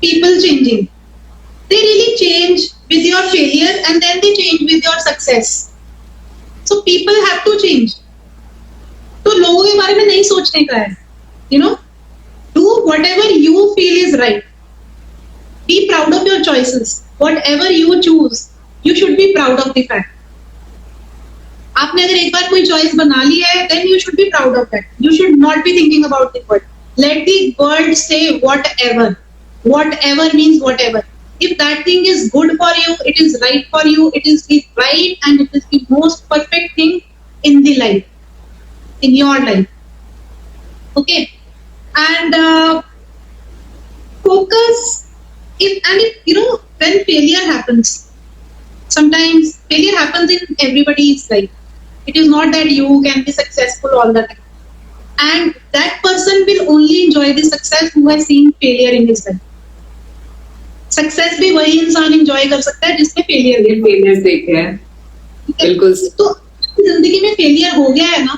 people changing, they really change with your failure and then they change with your success. So people have to change. तो लोगों के बारे में नहीं सोचने का है। You know, do whatever you feel is right. Be proud of your choices. Whatever you choose, you should be proud of the fact. आपने अगर एक बार कोई चॉइस बना ली है, then you should be proud of that. You should not be thinking about the world. Let the world say whatever. Whatever means whatever. If that thing is good for you, it is right for you, it is the right and it is the most perfect thing in the life, in your life. Okay, and focus. If you know, when failure happens, sometimes failure happens in everybody's life. It is not that you can be successful all the time, and that person will only enjoy the success who has seen failure in his life. Success भी वही इंसान enjoy कर सकता है जिसने failure देखे हैं। बिल्कुल। तो जिंदगी में फेलियर हो गया है ना,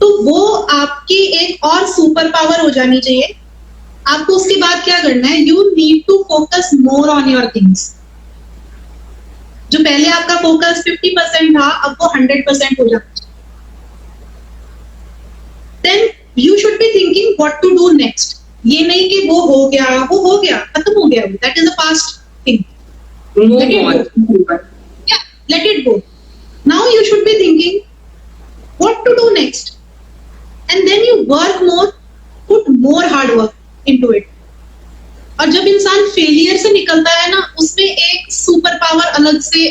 तो वो आपकी एक और सुपर पावर हो जानी चाहिए। आपको उसके बाद क्या करना है, you need to focus more on your things. जो पहले आपका फोकस 50% था, अब वो 100% हो जाना चाहिए। Then you should be thinking what to do next. ये नहीं कि वो हो गया, खत्म हो गया, that is a past thing, let it go. Now you should be thinking what to do next, and then you work more, put more hard work into it. और जब इंसान फेलियर से निकलता है ना, उसमें एक सुपर पावर अलग सी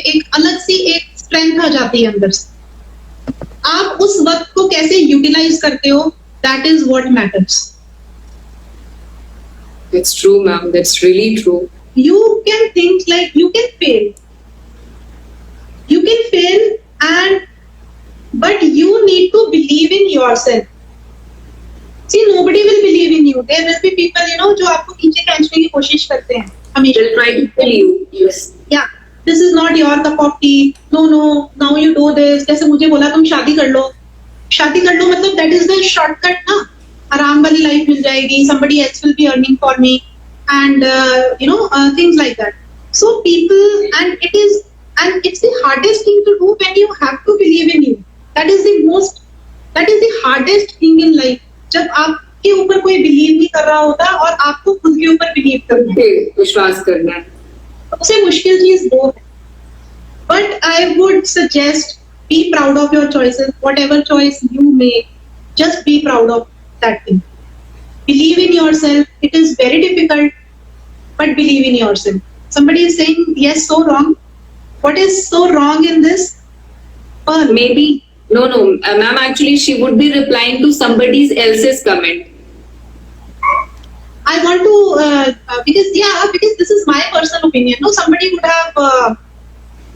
एक स्ट्रेंथ आ जाती है अंदर से। आप उस वक्त को कैसे यूटिलाइज करते हो, that is what matters. That's true, ma'am. That's really true. You can think like you can fail. You can fail, but you need to believe in yourself. See, nobody will believe in you. There will be people, you know, जो आपको नीचे खींचने की कोशिश करते हैं हमेशा. They'll try to kill you. Yes. Yeah, this is not your cup of tea. No, now you do this. जैसे मुझे बोला तुम शादी कर लो मतलब that is the shortcut ना. आराम वाली लाइफ मिल जाएगी. Somebody else will be earning for me, and things like that. So people, and it's the hardest thing to do when you have to believe in you. That is the hardest thing in life. जब आपके ऊपर कोई believe नहीं कर रहा होता और आपको खुद के ऊपर बिलीव करना है, विश्वास करना है, सबसे मुश्किल चीज वो है. But I would suggest be proud of your choices. Whatever choice you make, just be proud of that thing. Believe in yourself. It is very difficult, but believe in yourself. Somebody is saying yes, so wrong. What is so wrong in this? Maybe no, ma'am. Actually, she would be replying to somebody else's comment. I want to because this is my personal opinion. No, somebody would have.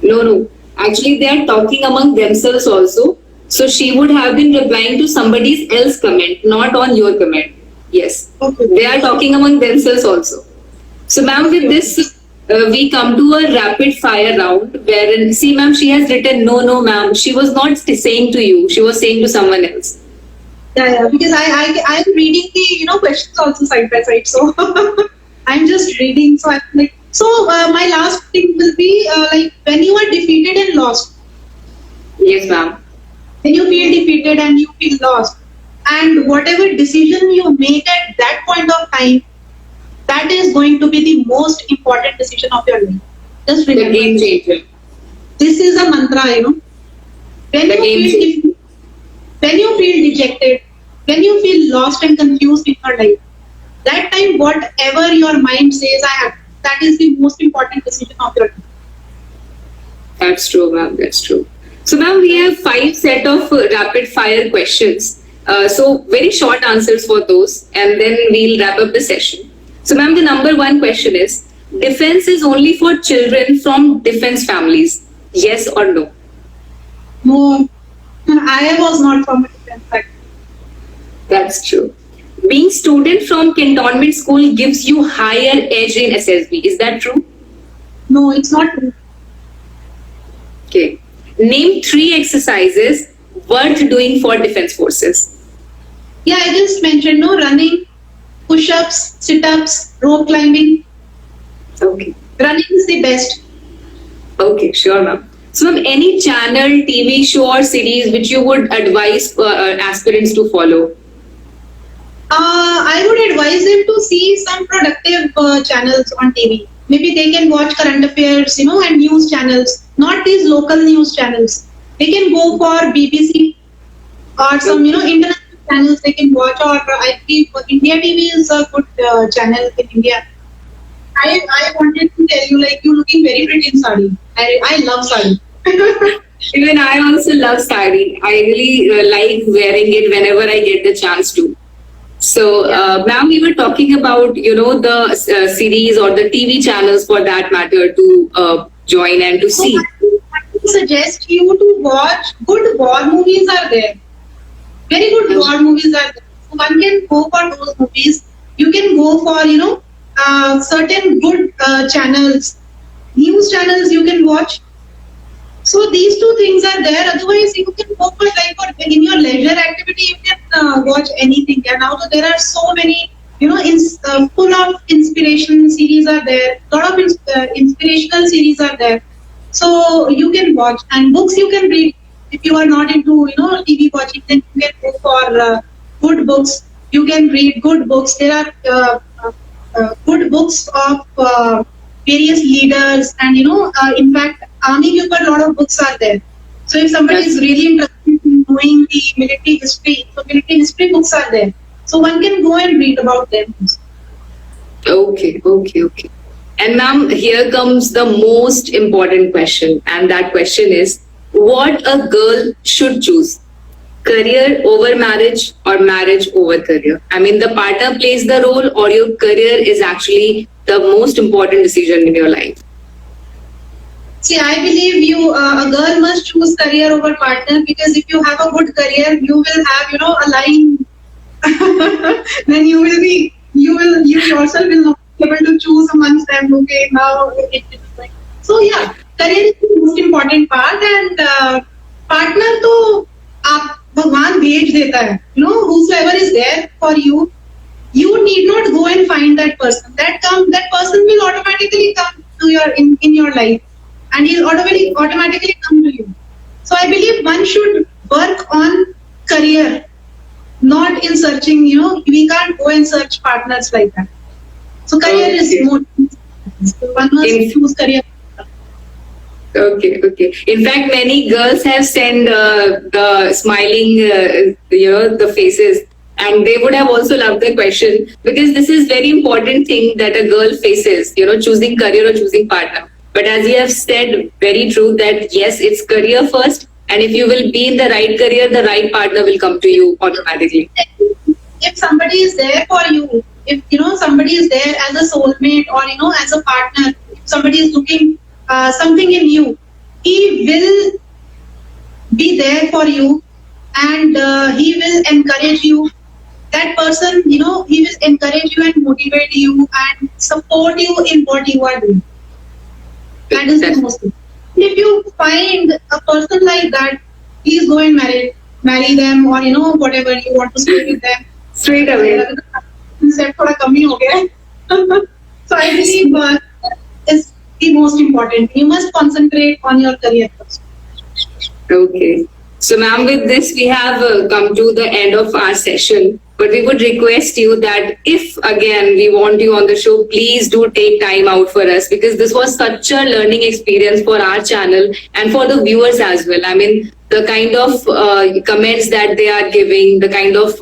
No. Actually, they are talking among themselves also. So she would have been replying to somebody else's comment, not on your comment. Yes. Okay. They are talking among themselves also. So, ma'am, with this, we come to a rapid fire round wherein, see, ma'am, she has written no, ma'am. She was not saying to you. She was saying to someone else. Yeah. Because I am reading the questions also side by side. So I'm just reading. So I'm like, my last thing will be like when you are defeated and lost. Yes, ma'am. When you feel defeated and you feel lost, and whatever decision you make at that point of time, that is going to be the most important decision of your life. Just The remember, game changer. this is a mantra, When The game when you feel dejected, when you feel lost and confused in your life, that time whatever your mind says, that is the most important decision of your life. That's true, ma'am. That's true. So, ma'am, we have 5 set of rapid fire questions. So very short answers for those, and then we'll wrap up the session. So, ma'am, the number 1 question is: defense is only for children from defense families? Yes or no? No, I was not from a defense family. That's true. Being student from cantonment school gives you higher edge in SSB. Is that true? No, it's not true. Okay. Name 3 exercises worth doing for defense forces. Yeah, I just mentioned, running, push-ups, sit-ups, rope climbing. Okay. Running is the best. Okay, sure, ma'am. So, ma'am, any channel, TV show or series which you would advise aspirants to follow? I would advise them to see some productive channels on TV. Maybe they can watch current affairs, and news channels, not these local news channels. They can go for BBC or some, international channels they can watch, or I believe India TV is a good channel in India. I wanted to tell you, like, you're looking very pretty in sari. I love sari. Even I also love sari. I really like wearing it whenever I get the chance to. So, ma'am, we were talking about, the series or the TV channels for that matter to join and to see. I would suggest you to watch good war movies are there. Very good war movies are there. So one can go for those movies. You can go for, certain good channels, news channels you can watch. So these 2 things are there. Otherwise, you can go for in your leisure activity, you can watch anything. And now there are so many, full of inspiration series are there. Lot of inspirational series are there. So you can watch, and books you can read. If you are not into TV watching, then you can go for good books. You can read good books. There are good books of various leaders, and in fact, army ke upar a lot of books are there. So if somebody is really interested in knowing the military history, so military history books are there. So one can go and read about them. Okay. And ma'am, here comes the most important question, and that question is: what a girl should choose? Career over marriage or marriage over career? I mean, the partner plays the role, or your career is actually the most important decision in your life? See, I believe a girl must choose career over partner, because if you have a good career, you will have, a line then you yourself will not be able to choose amongst them. Okay, now it is like so. Yeah, career is the most important part, and partner तो आप भगवान भेज देता है. You know, whosoever is there for you, you need not go and find that person. That person will automatically come to your in your life, and he'll automatically come to you. So I believe one should work on career, not in searching. You know, we can't go and search partners like that. So career is Okay. more. So one must In- choose career. Okay. In fact, many girls have sent the smiling, the faces, and they would have also loved the question, because this is very important thing that a girl faces, choosing career or choosing partner. But as you have said, very true that yes, it's career first, and if you will be in the right career, the right partner will come to you automatically. If somebody is there for you, if somebody is there as a soulmate or as a partner, if somebody is looking something in you, he will be there for you, and he will encourage you. That person, he will encourage you and motivate you and support you in what you are doing. That is the most important. If you find a person like that, please go and marry them, or whatever you want to stay with them. Straight away. Concept थोड़ा कम ही हो गया है. So I believe is the most important. You must concentrate on your career first. Okay. So, ma'am, with this, we have come to the end of our session. But we would request you that if again we want you on the show, please do take time out for us, because this was such a learning experience for our channel and for the viewers as well. I mean, the kind of comments that they are giving, the kind of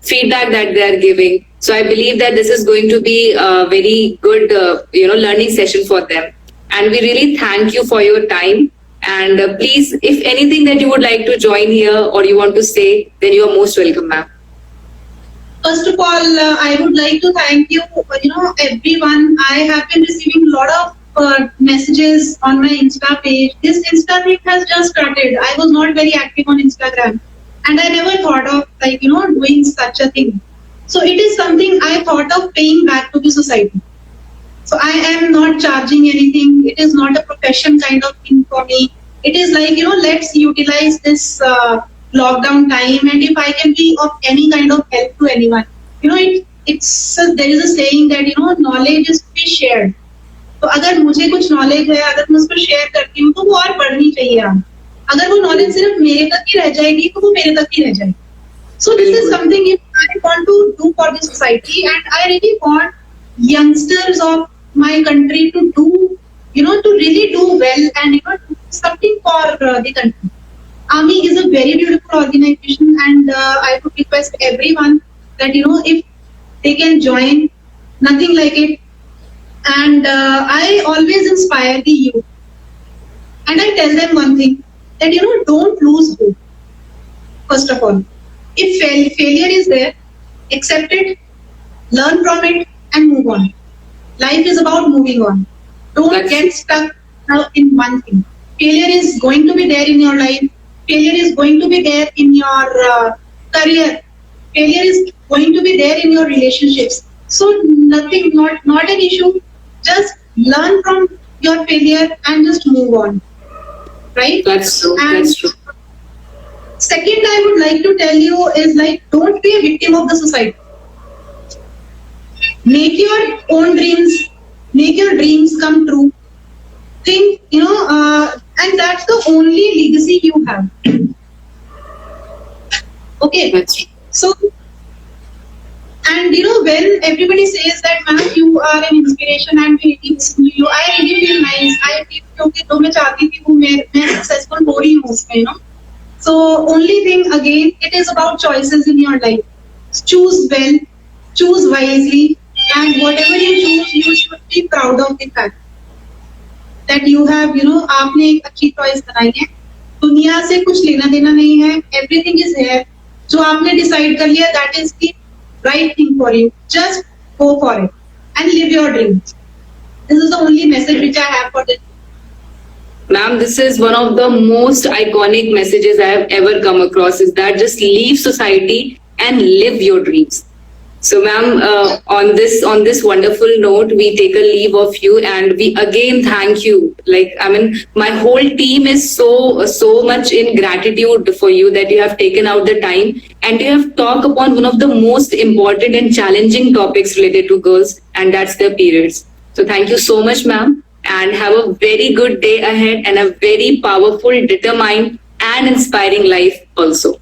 feedback that they are giving. So I believe that this is going to be a very good, learning session for them. And we really thank you for your time. And please, if anything that you would like to join here or you want to say, then you are most welcome, ma'am. First of all, I would like to thank you, everyone. I have been receiving a lot of messages on my Insta page. This Insta thing has just started. I was not very active on Instagram, and I never thought of doing such a thing. So it is something I thought of paying back to the society. So I am not charging anything. It is not a profession kind of thing for me. It is like, let's utilize this lockdown time, and if I can be of any kind of help to anyone, there is a saying that knowledge is to be shared. तो अगर मुझे कुछ knowledge है, अगर मैं उसको share करती हूँ, तो वो और बढ़नी चाहिए. अगर वो knowledge सिर्फ मेरे तक ही रह जाएगी, तो वो मेरे तक ही रह जाएगी. So this is something I want to do for the society, and I really want youngsters of my country to do, to really do well and do something for the country. Army is a very beautiful organization, and I would request everyone that if they can join, nothing like it. And I always inspire the youth, and I tell them one thing, that don't lose hope. First of all, if failure is there, accept it, learn from it, and move on. Life is about moving on. Don't get stuck in one thing. Failure is going to be there in your life. Failure is going to be there in your career. Failure is going to be there in your relationships. So nothing, not an issue. Just learn from your failure and just move on. Right? That's true. And That's true. second, I would like to tell you is don't be a victim of the society. Make your own dreams. Make your dreams come true. Think, and that's the only legacy you have. Okay. That's true. So, and when everybody says that, ma'am, you are an inspiration and we listen to you, I really feel nice. I feel okay, though मैं चाहती थी वो मैं successful हो रही हूँ उसमें, So only thing again, it is about choices in your life. Choose well, choose wisely, and whatever you choose, you should be proud of the fact that you have, आपने एक अच्छी choice बनाई है. दुनिया से कुछ लेना देना नहीं है. Everything is here. जो आपने decide कर लिया, that is the right thing for you. Just go for it and live your dreams. This is the only message which I have for this. Ma'am, this is one of the most iconic messages I have ever come across, is that just leave society and live your dreams. So, ma'am, on this wonderful note, we take a leave of you, and we again thank you. Like, I mean, my whole team is so much in gratitude for you that you have taken out the time and you have talked upon one of the most important and challenging topics related to girls, and that's their periods. So, thank you so much, ma'am, and have a very good day ahead and a very powerful, determined, and inspiring life also.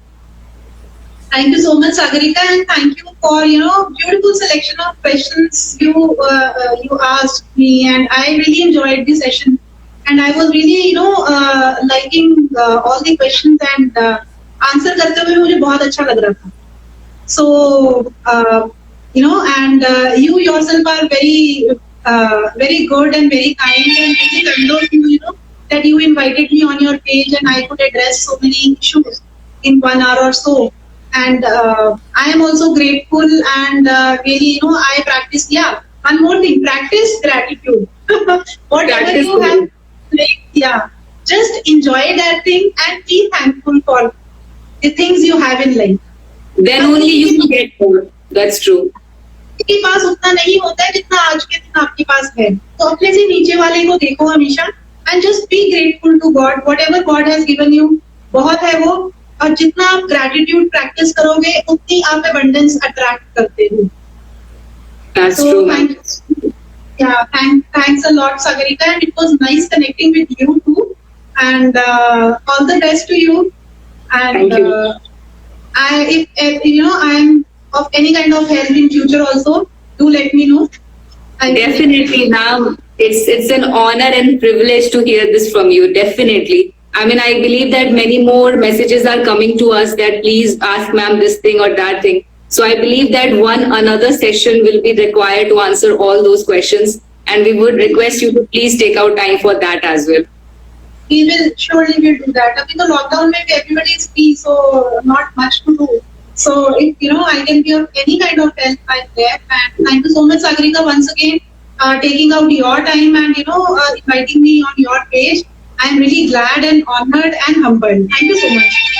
Thank you so much, Sagarika, and thank you for beautiful selection of questions you asked me, and I really enjoyed the session, and I was really liking all the questions and answer करते हुए मुझे बहुत अच्छा लग रहा था. So and you yourself are very good and very kind, and really condolences that you invited me on your page and I could address so many issues in 1 hour or so. And I am also grateful, and really, I practice. Yeah, one more thing: practice gratitude. Whatever Practice you have, yeah, just enjoy that thing and be thankful for the things you have in life. Then only you can get more. That's true. आपके पास उतना नहीं होता है जितना आज के दिन आपके पास है, तो अपने से नीचे वाले को देखो हमेशा and just be grateful to God. Whatever God has given you, बहुत है वो, और जितना आप gratitude practice करोगे उतनी आप abundance attract करते हो. That's So true, ma'am. thanks a lot, Sagarika, and it was nice connecting with you too. And all the best to you. And Thank you. if I'm of any kind of help in future also, do let me know. Definitely, ma'am. It's an honor and privilege to hear this from you. Definitely. I mean, I believe that many more messages are coming to us that please ask ma'am this thing or that thing. So I believe that another session will be required to answer all those questions, and we would request you to please take out time for that as well. We will surely do that. अभी तो lockdown में everybody is free, so not much to do. So if I can be of any kind of help, I'm there. And thank you so much, Sagarika, once again, taking out your time and inviting me on your page. I'm really glad and honored and humbled. Thank you so much.